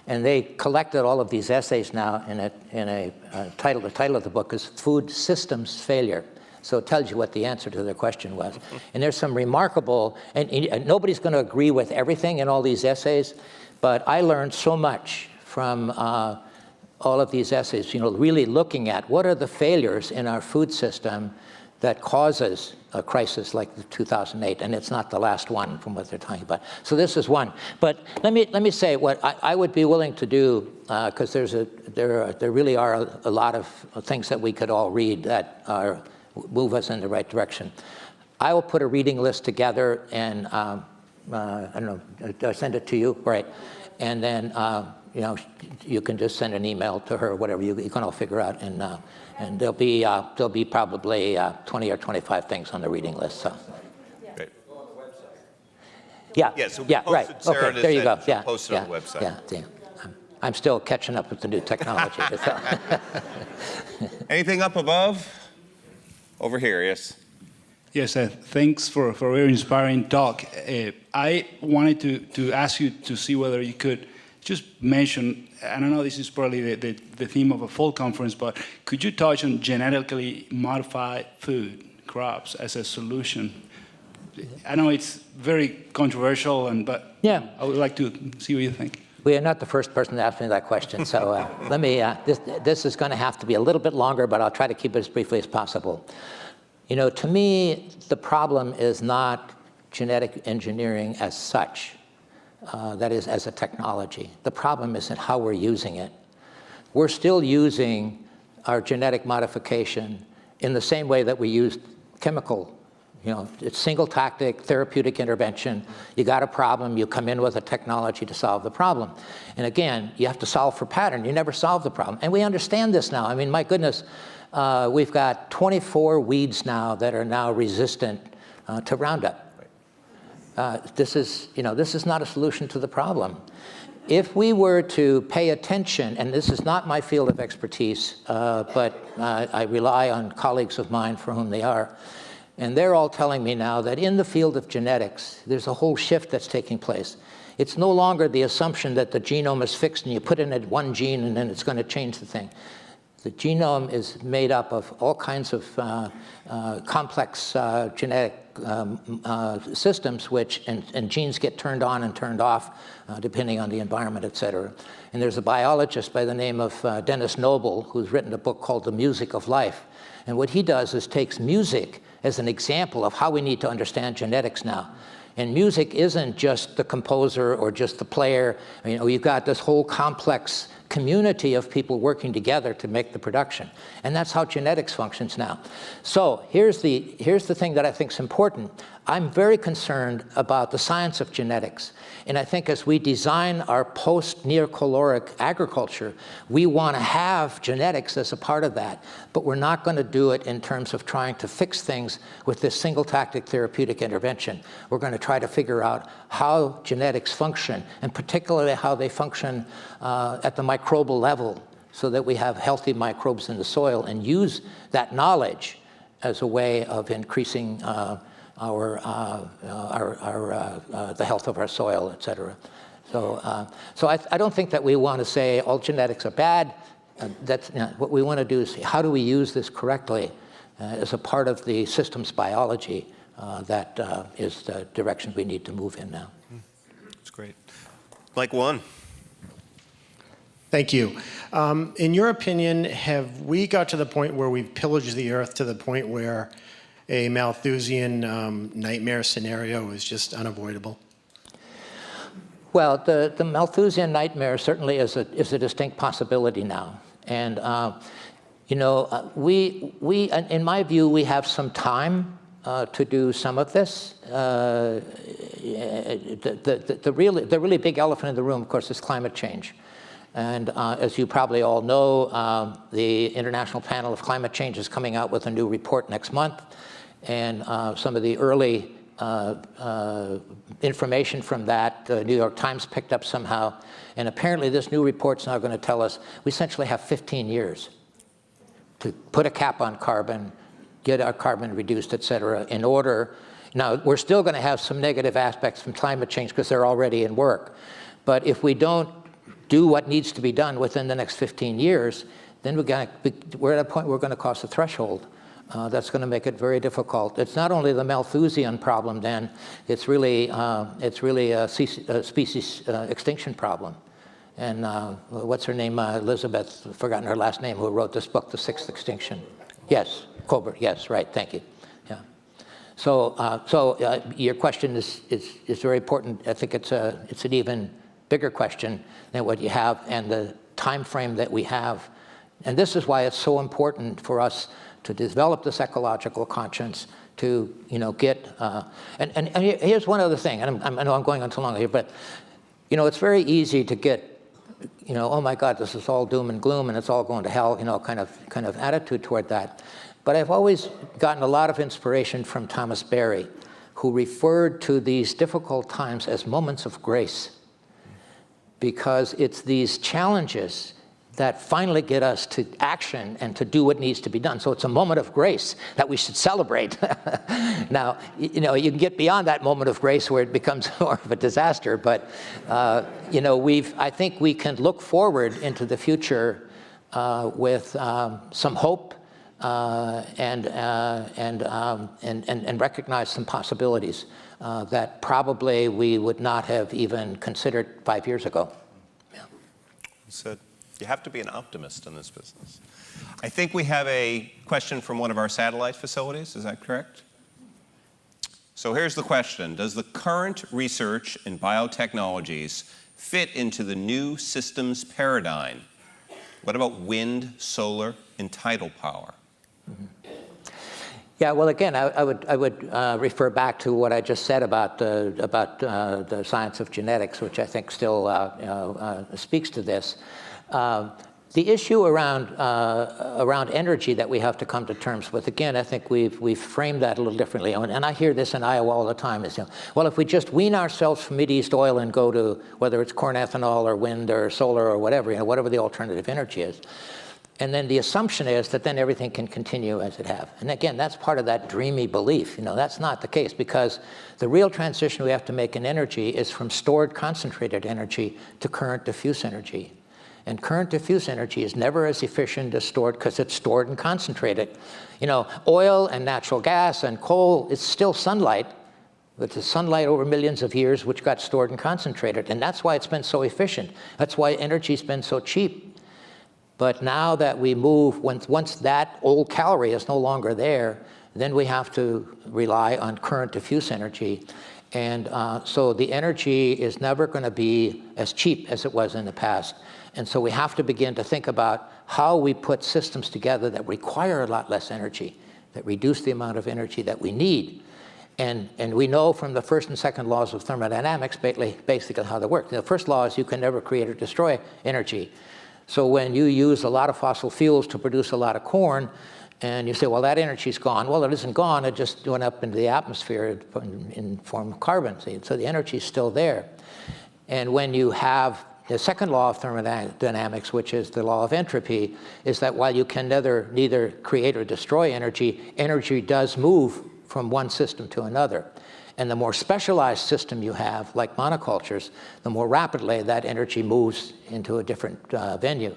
And they collected all of these essays now in a title. The title of the book is Food Systems Failure. So it tells you what the answer to the question was. And there's some remarkable, and nobody's going to agree with everything in all these essays, but I learned so much from all of these essays, really looking at what are the failures in our food system that causes a crisis like the 2008, and it's not the last one from what they're talking about. So this is one. But let me say what I would be willing to do, because there really are a lot of things that we could all read that move us in the right direction. I will put a reading list together, and I don't know, I'll send it to you, right? And then you can just send an email to her, whatever you can all figure out, and there'll be probably 20 or 25 things on the reading list. So. Great. Yeah. Yeah. So yeah. Right. Okay. There you go. Yeah. Post it on the website. Yeah. I'm still catching up with the new technology. Anything up above? Over here. Yes. Yes, thanks for a very inspiring talk. I wanted to ask you to see whether you could just mention, I don't know, this is probably the theme of a fall conference, but could you touch on genetically modified food, crops, as a solution? I know it's very controversial, but yeah, I would like to see what you think. Well, you're not the first person to ask me that question, so let me, this is going to have to be a little bit longer, but I'll try to keep it as briefly as possible. To me, the problem is not genetic engineering as such, that is, as a technology. The problem is in how we're using it. We're still using our genetic modification in the same way that we used chemical. It's single tactic, therapeutic intervention. You got a problem, you come in with a technology to solve the problem. And again, you have to solve for pattern. You never solve the problem. And we understand this now. I mean, my goodness, we've got 24 weeds now that are now resistant to Roundup. this is not a solution to the problem. If we were to pay attention, and this is not my field of expertise, but I rely on colleagues of mine for whom they are, and they're all telling me now that in the field of genetics, there's a whole shift that's taking place. It's no longer the assumption that the genome is fixed and you put in it one gene and then it's going to change the thing. The genome is made up of all kinds of complex genetic systems and genes get turned on and turned off depending on the environment, et cetera. And there's a biologist by the name of Dennis Noble who's written a book called The Music of Life. And what he does is takes music as an example of how we need to understand genetics now. And music isn't just the composer or just the player. You've got this whole complex community of people working together to make the production. And that's how genetics functions now. So here's the thing that I think is important. I'm very concerned about the science of genetics. And I think as we design our post-neocaloric agriculture, we want to have genetics as a part of that. But we're not going to do it in terms of trying to fix things with this single tactic therapeutic intervention. We're going to try to figure out how genetics function, and particularly how they function at the microbial level, so that we have healthy microbes in the soil and use that knowledge as a way of increasing the health of our soil, et cetera. So I don't think that we want to say all genetics are bad. That's what we want to do is see how do we use this correctly as a part of the systems biology that is the direction we need to move in now. That's great. Mike one. Thank you. In your opinion, have we got to the point where we've pillaged the earth to the point where a Malthusian nightmare scenario is just unavoidable? Well, the Malthusian nightmare certainly is a distinct possibility now. And, in my view, we have some time to do some of this. The really big elephant in the room, of course, is climate change. And as you probably all know, the International Panel of Climate Change is coming out with a new report next month. And some of the early information from that, the New York Times picked up somehow. And apparently this new report's now going to tell us we essentially have 15 years to put a cap on carbon, get our carbon reduced, et cetera, in order. Now, we're still going to have some negative aspects from climate change because they're already in work. But if we don't do what needs to be done within the next 15 years, then we're at a point where we're going to cross the threshold. That's going to make it very difficult. It's not only the Malthusian problem then, it's really a species extinction problem. And what's her name, Elizabeth, I've forgotten her last name, who wrote this book, The Sixth Extinction. Yes, Colbert, yes, right, thank you. Yeah. So your question is very important. I think it's an even bigger question than what you have and the time frame that we have. And this is why it's so important for us to develop this ecological conscience, to get and here's one other thing, and I know I'm going on too long here, but it's very easy to get oh my God, this is all doom and gloom and it's all going to hell, kind of attitude toward that. But I've always gotten a lot of inspiration from Thomas Berry, who referred to these difficult times as moments of grace, because it's these challenges that finally get us to action and to do what needs to be done. So it's a moment of grace that we should celebrate. Now, you can get beyond that moment of grace where it becomes more of a disaster, but I think we can look forward into the future with some hope and recognize some possibilities that probably we would not have even considered 5 years ago. Yeah. Said. You have to be an optimist in this business. I think we have a question from one of our satellite facilities. Is that correct? So here's the question. Does the current research in biotechnologies fit into the new systems paradigm? What about wind, solar, and tidal power? Mm-hmm. Yeah, well, again, I would refer back to what I just said about the science of genetics, which I think still speaks to this. The issue around energy that we have to come to terms with, again, I think we've framed that a little differently. And I hear this in Iowa all the time, is, well, if we just wean ourselves from Mideast oil and go to whether it's corn ethanol or wind or solar or whatever, whatever the alternative energy is, and then the assumption is that then everything can continue as it have. And again, that's part of that dreamy belief. That's not the case, because the real transition we have to make in energy is from stored concentrated energy to current diffuse energy. And current diffuse energy is never as efficient as stored, because it's stored and concentrated. Oil and natural gas and coal is still sunlight, but it's sunlight over millions of years which got stored and concentrated. And that's why it's been so efficient. That's why energy's been so cheap. But now that we move, once that old calorie is no longer there, then we have to rely on current diffuse energy. And so the energy is never going to be as cheap as it was in the past. And so we have to begin to think about how we put systems together that require a lot less energy, that reduce the amount of energy that we need. And we know from the first and second laws of thermodynamics basically how they work. The first law is you can never create or destroy energy. So when you use a lot of fossil fuels to produce a lot of corn, and you say, well, that energy's gone. Well, it isn't gone. It just went up into the atmosphere in form of carbon. So the energy's still there. And when you have the second law of thermodynamics, which is the law of entropy, is that while you can neither create or destroy energy, energy does move from one system to another. And the more specialized system you have, like monocultures, the more rapidly that energy moves into a different venue.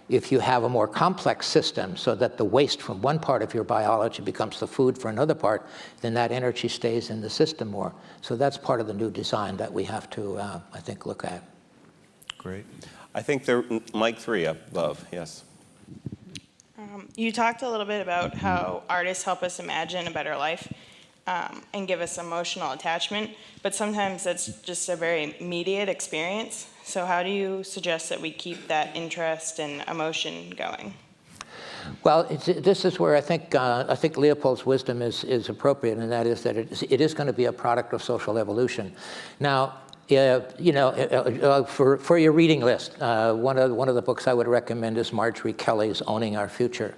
If you have a more complex system so that the waste from one part of your biology becomes the food for another part, then that energy stays in the system more. So that's part of the new design that we have to, I think, look at. Great. I think there, mic 3 up above, yes. You talked a little bit about how artists help us imagine a better life and give us emotional attachment, but sometimes that's just a very immediate experience. So how do you suggest that we keep that interest and emotion going? Well, this is where I think Leopold's wisdom is appropriate, and that is that it is going to be a product of social evolution. Now, for your reading list, one of the books I would recommend is Marjorie Kelly's Owning Our Future.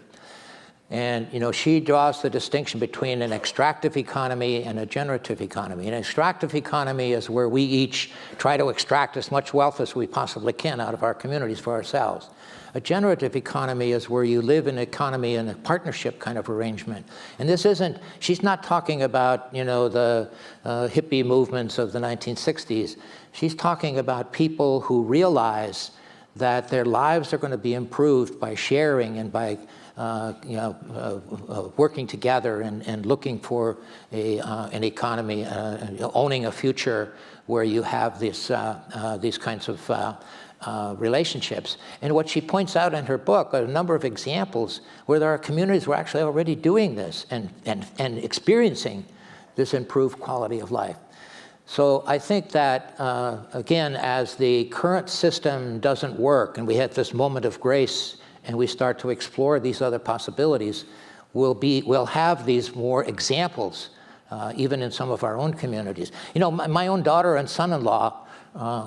And she draws the distinction between an extractive economy and a generative economy. An extractive economy is where we each try to extract as much wealth as we possibly can out of our communities for ourselves. A generative economy is where you live in an economy in a partnership kind of arrangement. And this isn't, she's not talking about, the hippie movements of the 1960s. She's talking about people who realize that their lives are going to be improved by sharing and by working together and looking for an economy, owning a future where you have these kinds of relationships. And what she points out in her book are a number of examples where there are communities who are actually already doing this and experiencing this improved quality of life. So I think that, again, as the current system doesn't work and we have this moment of grace and we start to explore these other possibilities, we'll have these more examples, even in some of our own communities. My own daughter and son-in-law,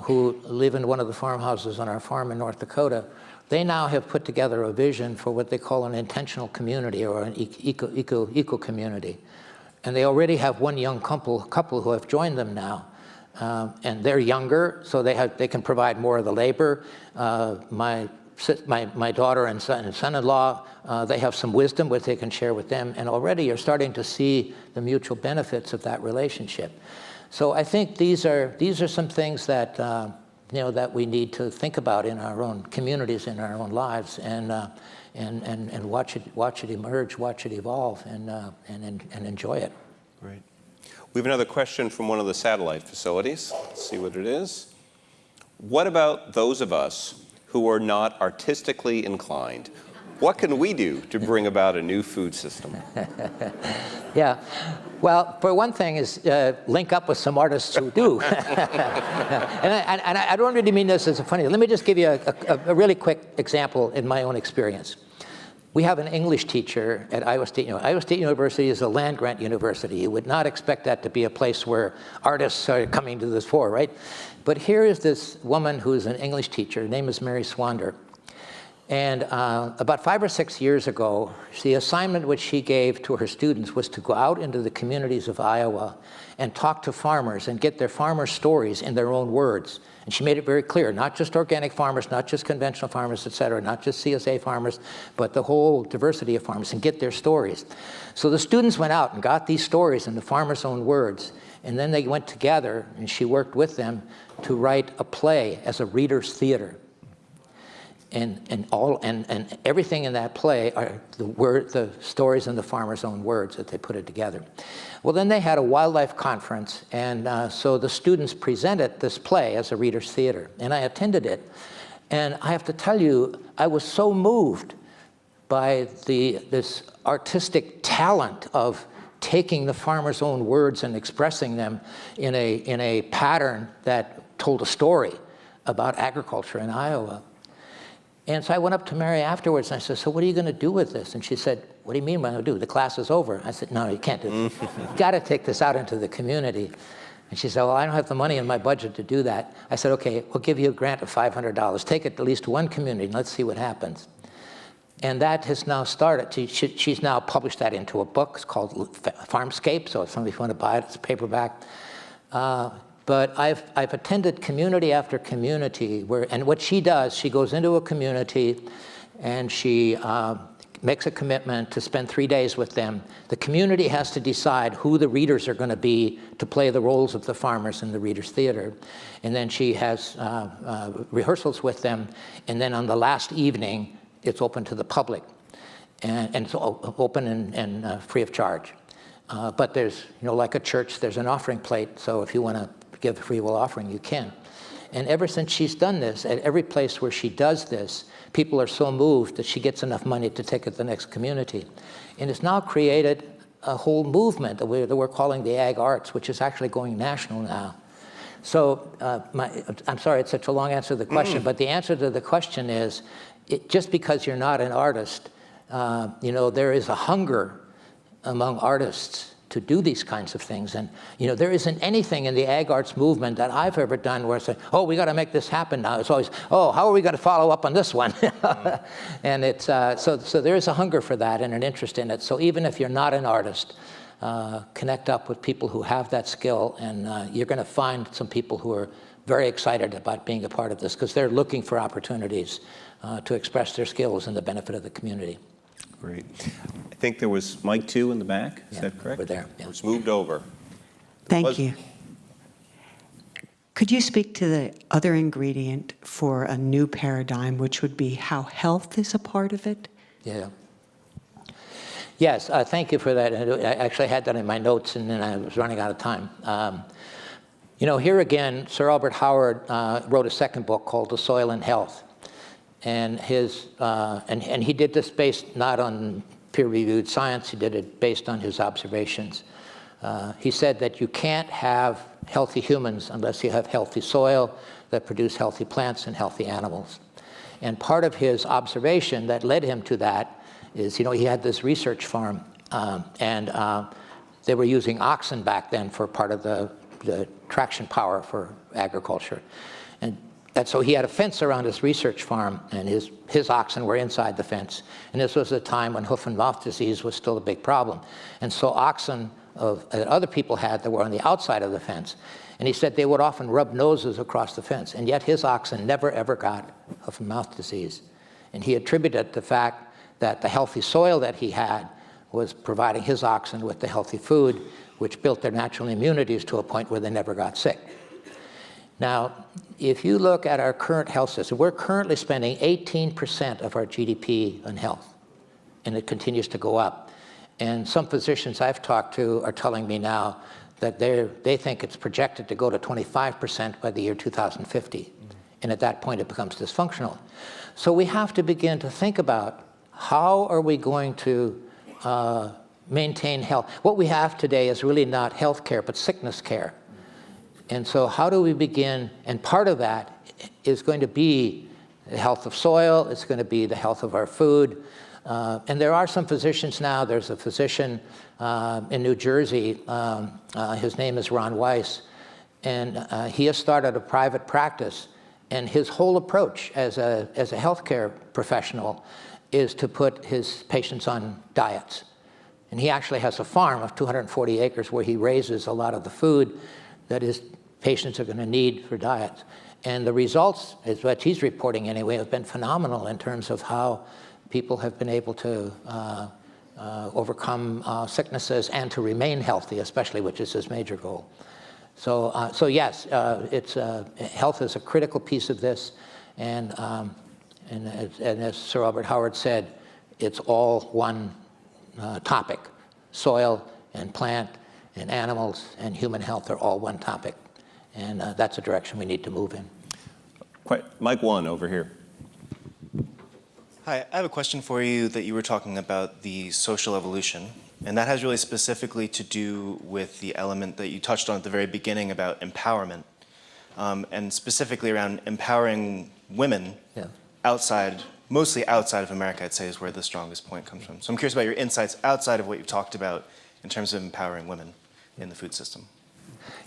who live in one of the farmhouses on our farm in North Dakota, they now have put together a vision for what they call an intentional community or an eco community. And they already have one young couple who have joined them now. And they're younger, so they can provide more of the labor. My daughter and son-in-law, they have some wisdom which they can share with them, and already you're starting to see the mutual benefits of that relationship. So I think these are some things that that we need to think about in our own communities, in our own lives, and watch it emerge, watch it evolve, and enjoy it. Great. We have another question from one of the satellite facilities. Let's see what it is. What about those of us who are not artistically inclined? What can we do to bring about a new food system? Yeah. Well, for one thing is link up with some artists who do. and I don't really mean this as a funny. Let me just give you a really quick example in my own experience. We have an English teacher at Iowa State University. Iowa State University is a land-grant university. You would not expect that to be a place where artists are coming to this fore, right? But here is this woman who's an English teacher. Her name is Mary Swander. And about 5 or 6 years ago, the assignment which she gave to her students was to go out into the communities of Iowa and talk to farmers and get their farmer stories in their own words. And she made it very clear, not just organic farmers, not just conventional farmers, et cetera, not just CSA farmers, but the whole diversity of farmers, and get their stories. So the students went out and got these stories in the farmers' own words, and then they went together, and she worked with them to write a play as a reader's theater. And everything in that play are the stories in the farmers' own words that they put it together. Well, then they had a wildlife conference, and so the students presented this play as a reader's theater, and I attended it. And I have to tell you, I was so moved by this artistic talent of taking the farmers' own words and expressing them in a pattern that told a story about agriculture in Iowa. And so I went up to Mary afterwards, and I said, so what are you going to do with this? And she said, what do you mean what I'm going to do? The class is over. I said, no, you can't do this. You've got to take this out into the community. And she said, well, I don't have the money in my budget to do that. I said, okay, we'll give you a grant of $500. Take it to at least one community, and let's see what happens. And that has now started. She's now published that into a book. It's called Farmscape, so if somebody want to buy it, it's a paperback. But I've attended community after community and what she does, she goes into a community and she makes a commitment to spend 3 days with them. The community has to decide who the readers are going to be to play the roles of the farmers in the Reader's Theater. And then she has rehearsals with them, and then on the last evening, it's open to the public. And it's open and free of charge. But there's, like a church, there's an offering plate, so if you want to give a free will offering, you can. And ever since she's done this, at every place where she does this, people are so moved that she gets enough money to take it to the next community. And it's now created a whole movement that we're calling the Ag Arts, which is actually going national now. So I'm sorry, it's such a long answer to the question, but the answer to the question is, just because you're not an artist, there is a hunger among artists to do these kinds of things. And there isn't anything in the Ag Arts movement that I've ever done where I say, oh, we got to make this happen now. It's always, oh, how are we going to follow up on this one? And it's so there is a hunger for that and an interest in it. So even if you're not an artist, connect up with people who have that skill, and you're going to find some people who are very excited about being a part of this because they're looking for opportunities to express their skills in the benefit of the community. Great. I think there was mic 2 in the back. Is that correct? Over there. Yeah. It's moved over. Thank you. Could you speak to the other ingredient for a new paradigm, which would be how health is a part of it? Yeah. Yes, thank you for that. I actually had that in my notes, and then I was running out of time. Here again, Sir Albert Howard wrote a second book called The Soil and Health. And he did this based not on peer-reviewed science, he did it based on his observations. He said that you can't have healthy humans unless you have healthy soil that produce healthy plants and healthy animals. And part of his observation that led him to that is, he had this research farm, and they were using oxen back then for part of the traction power for agriculture. And so he had a fence around his research farm, and his oxen were inside the fence. And this was a time when hoof and mouth disease was still a big problem. And so oxen that other people had that were on the outside of the fence. And he said they would often rub noses across the fence, and yet his oxen never, ever got hoof and mouth disease. And he attributed the fact that the healthy soil that he had was providing his oxen with the healthy food, which built their natural immunities to a point where they never got sick. Now, if you look at our current health system, we're currently spending 18% of our GDP on health, and it continues to go up. And some physicians I've talked to are telling me now that they think it's projected to go to 25% by the year 2050. And at that point, it becomes dysfunctional. So we have to begin to think about how are we going to maintain health. What we have today is really not health care, but sickness care. And so how do we begin, and part of that is going to be the health of soil, it's going to be the health of our food. And there are some physicians now, there's a physician in New Jersey, his name is Ron Weiss, and he has started a private practice, And his whole approach as a healthcare professional is to put his patients on diets. And he actually has a farm of 240 acres where he raises a lot of the food that his patients are going to need for diets. And the results, is what he's reporting anyway, have been phenomenal in terms of how people have been able to overcome sicknesses and to remain healthy, especially, which is his major goal. So yes, health is a critical piece of this, and as Sir Robert Howard said, it's all one topic. Soil and plant and animals and human health are all one topic, and that's a direction we need to move in. Mike 1 over here. Hi, I have a question for you that you were talking about the social evolution, and that has really specifically to do with the element that you touched on at the very beginning about empowerment, and specifically around empowering women outside, mostly outside of America, I'd say is where the strongest point comes from. So I'm curious about your insights outside of what you've talked about in terms of empowering women in the food system.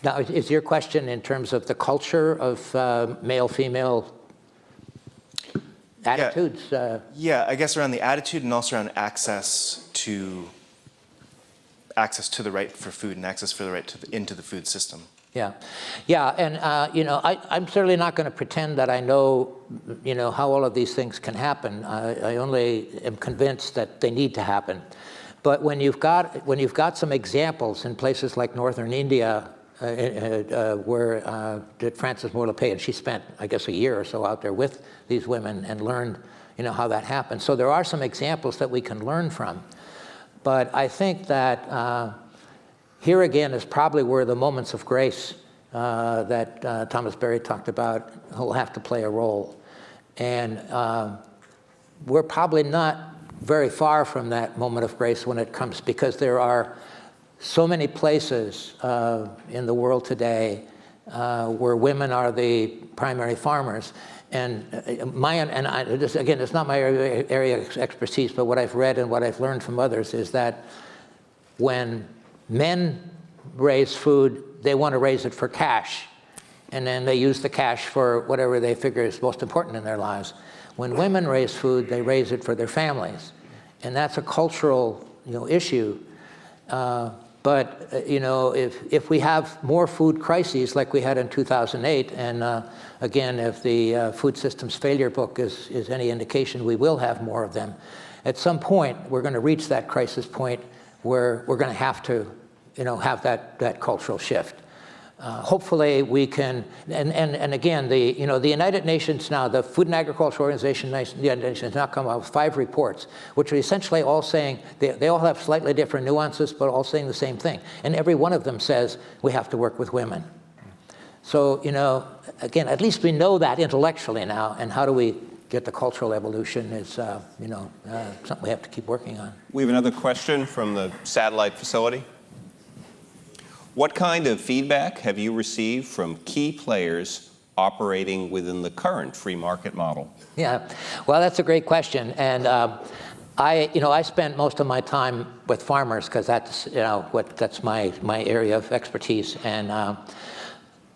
Now, is your question in terms of the culture of male-female attitudes? Yeah, I guess around the attitude and also around access to the right for food and access for the right into the food system. Yeah, and I'm certainly not going to pretend that I know, how all of these things can happen. I only am convinced that they need to happen. But when you've got some examples in places like northern India, where did Frances Moore Lepay, and she spent, I guess, a year or so out there with these women and learned, how that happened. So there are some examples that we can learn from. But I think that here again is probably where the moments of grace that Thomas Berry talked about will have to play a role. And we're probably not very far from that moment of grace when it comes, because there are so many places in the world today where women are the primary farmers. And again, it's not my area of expertise, but what I've read and what I've learned from others is that when men raise food, they want to raise it for cash. And then they use the cash for whatever they figure is most important in their lives. When women raise food, they raise it for their families. And that's a cultural issue. But if we have more food crises like we had in 2008, and again, if the food systems failure book is any indication, we will have more of them. At some point, we're going to reach that crisis point where we're going to have to, have that cultural shift. Hopefully we can, and again, the United Nations now, the Food and Agriculture Organization, the United Nations now come out with 5 reports, which are essentially all saying, they all have slightly different nuances, but all saying the same thing. And every one of them says we have to work with women. So, again, at least we know that intellectually now, and how do we get the cultural evolution is, something we have to keep working on. We have another question from the satellite facility. What kind of feedback have you received from key players operating within the current free market model? Yeah, well, that's a great question. And I spent most of my time with farmers because that's my area of expertise. And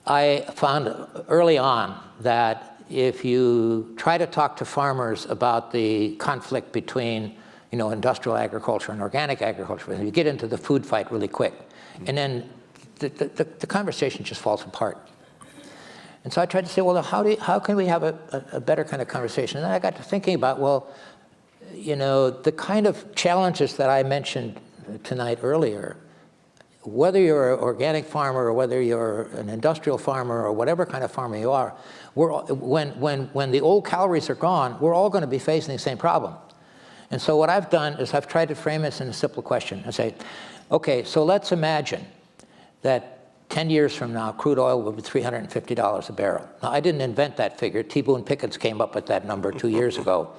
I found early on that if you try to talk to farmers about the conflict between industrial agriculture and organic agriculture, you get into the food fight really quick. And then the conversation just falls apart. And so I tried to say, well, how can we have a better kind of conversation? And then I got to thinking about, well, the kind of challenges that I mentioned tonight earlier, whether you're an organic farmer or whether you're an industrial farmer or whatever kind of farmer you are, when the old calories are gone, we're all going to be facing the same problem. And so what I've done is I've tried to frame this in a simple question. I say, okay, so let's imagine that 10 years from now, crude oil will be $350 a barrel. Now, I didn't invent that figure. T. Boone Pickens came up with that number 2 years ago.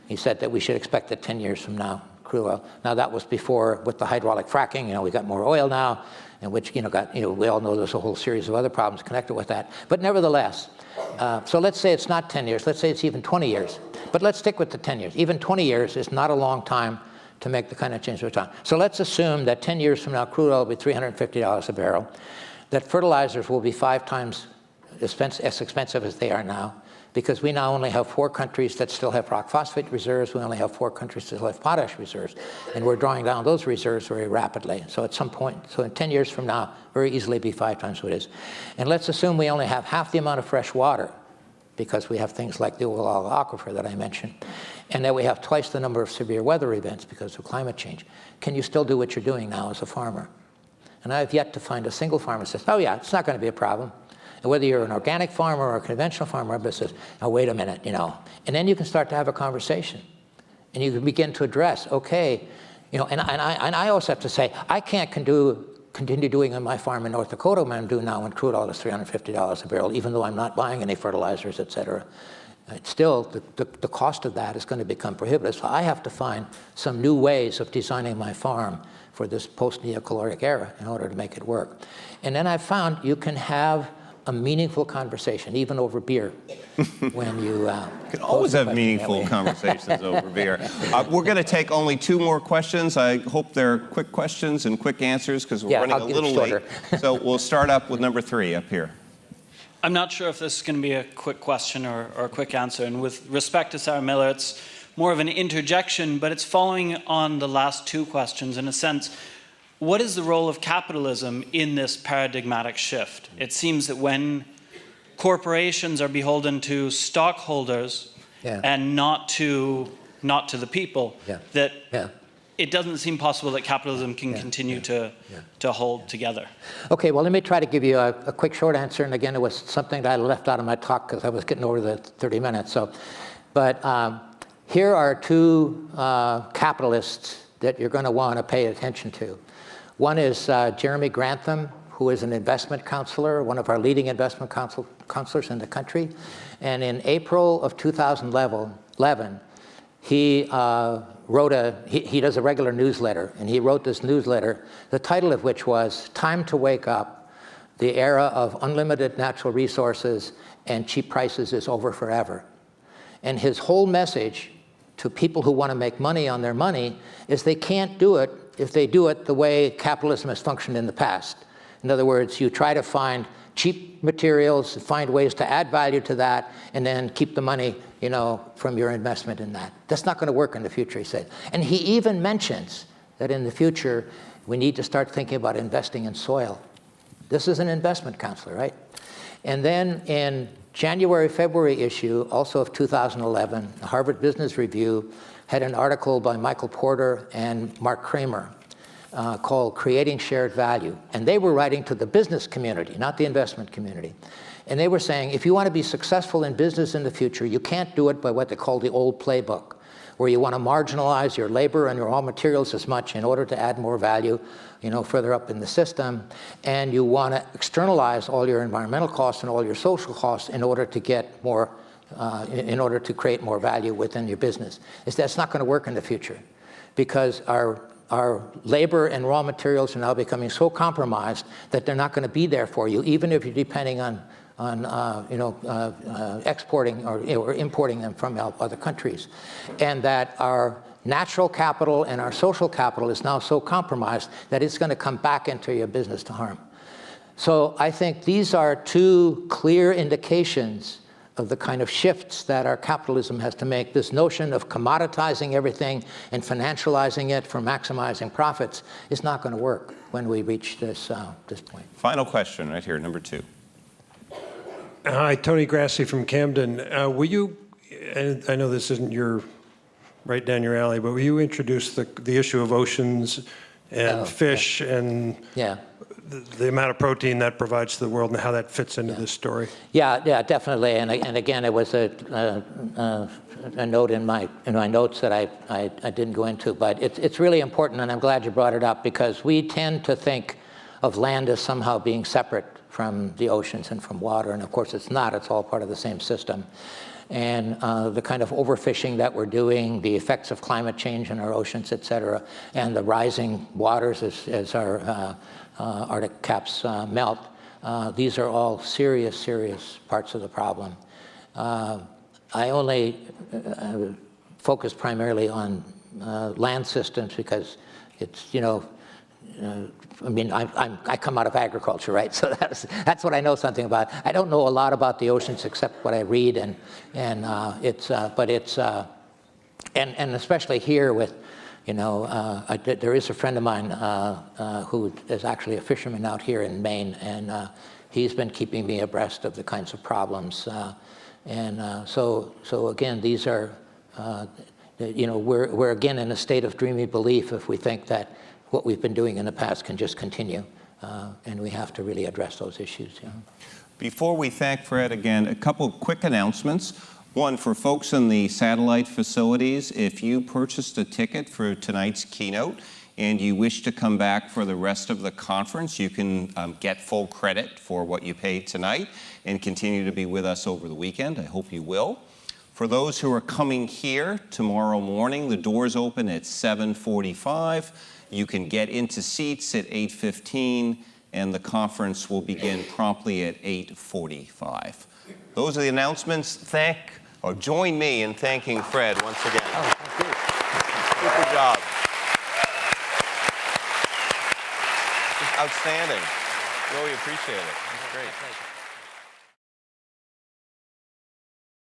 He said that we should expect that 10 years from now, crude oil. Now, that was before, with the hydraulic fracking, we got more oil now, and which, we all know there's a whole series of other problems connected with that. But nevertheless, so let's say it's not 10 years. Let's say it's even 20 years. But let's stick with the 10 years. Even 20 years is not a long time to make the kind of change we're talking. So let's assume that 10 years from now, crude oil will be $350 a barrel, that fertilizers will be 5 times as expensive as they are now, because we now only have 4 countries that still have rock phosphate reserves. We only have 4 countries that still have potash reserves. And we're drawing down those reserves very rapidly. So at some point, so in 10 years from now, very easily be 5 times what it is. And let's assume we only have half the amount of fresh water, because we have things like the Oglala aquifer that I mentioned, and that we have twice the number of severe weather events because of climate change. Can you still do what you're doing now as a farmer? And I have yet to find a single farmer who says, oh yeah, it's not going to be a problem. And whether you're an organic farmer or a conventional farmer, everybody says, oh, wait a minute, you know. And then you can start to have a conversation. And you can begin to address, okay, you know, and I also have to say, I can't continue doing on my farm in North Dakota what I'm doing now when crude oil is $350 a barrel, even though I'm not buying any fertilizers, et cetera. It's still, the cost of that is going to become prohibitive. So I have to find some new ways of designing my farm for this post-neocaloric era in order to make it work. And then I found you can have a meaningful conversation, even over beer, when you can always have meaningful conversations over beer. We're going to take only 2 more questions. I hope they're quick questions and quick answers, because we're running a little late. So we'll start up with number 3 up here. I'm not sure if this is going to be a quick question or a quick answer. And with respect to Sarah Miller, it's more of an interjection, but it's following on the last 2 questions in a sense. What is the role of capitalism in this paradigmatic shift? It seems that when corporations are beholden to stockholders and not to the people, that it doesn't seem possible that capitalism can continue to hold together. Okay, well, let me try to give you a quick short answer. And again, it was something that I left out of my talk because I was getting over the 30 minutes. So, but here are 2 capitalists that you're going to want to pay attention to. One is Jeremy Grantham, who is an investment counselor, one of our leading investment counselors in the country. And in April of 2011, he he does a regular newsletter, and he wrote this newsletter, the title of which was Time to Wake Up, the Era of Unlimited Natural Resources and Cheap Prices is Over Forever. And his whole message to people who want to make money on their money is they can't do it if they do it the way capitalism has functioned in the past. In other words, you try to find cheap materials, find ways to add value to that, and then keep the money, you know, from your investment in that. That's not going to work in the future, he said. And he even mentions that in the future, we need to start thinking about investing in soil. This is an investment counselor, right? And then in January, February issue, also of 2011, the Harvard Business Review had an article by Michael Porter and Mark Kramer called Creating Shared Value. And they were writing to the business community, not the investment community. And they were saying, if you want to be successful in business in the future, you can't do it by what they call the old playbook, where you want to marginalize your labor and your raw materials as much in order to add more value, you know, further up in the system. And you want to externalize all your environmental costs and all your social costs in order to get more, in order to create more value within your business. That's not going to work in the future, because our labor and raw materials are now becoming so compromised that they're not going to be there for you, even if you're depending on exporting or importing them from other countries. And that our natural capital and our social capital is now so compromised that it's going to come back into your business to harm. So I think these are 2 clear indications of the kind of shifts that our capitalism has to make. This notion of commoditizing everything and financializing it for maximizing profits is not going to work when we reach this point. Final question right here, number 2. Hi, Tony Grassi from Camden. Will you, and I know this isn't right down your alley, but will you introduce the issue of oceans and fish and the amount of protein that provides to the world and how that fits into this story? Yeah, definitely. And again, it was a note in my notes that I didn't go into, but it's really important, and I'm glad you brought it up, because we tend to think of land as somehow being separate from the oceans and from water, and of course it's not. It's all part of the same system. And the kind of overfishing that we're doing, the effects of climate change in our oceans, et cetera, and the rising waters as our Arctic caps melt, these are all serious, serious parts of the problem. I only focus primarily on land systems because it's, I mean, I come out of agriculture, right? So that's what I know something about. I don't know a lot about the oceans except what I read, and especially here with, you know, there is a friend of mine who is actually a fisherman out here in Maine, and he's been keeping me abreast of the kinds of problems. So again, these are, you know, we're again in a state of dreamy belief if we think that what we've been doing in the past can just continue, and we have to really address those issues. You know. Before we thank Fred again, a couple quick announcements. One, for folks in the satellite facilities, if you purchased a ticket for tonight's keynote and you wish to come back for the rest of the conference, you can get full credit for what you paid tonight and continue to be with us over the weekend. I hope you will. For those who are coming here tomorrow morning, the doors open at 7:45. You can get into seats at 8:15, and the conference will begin promptly at 8:45. Those are the announcements. Join me in thanking Fred once again. Oh, thank you. Super job. Just outstanding. Really appreciate it. That's great.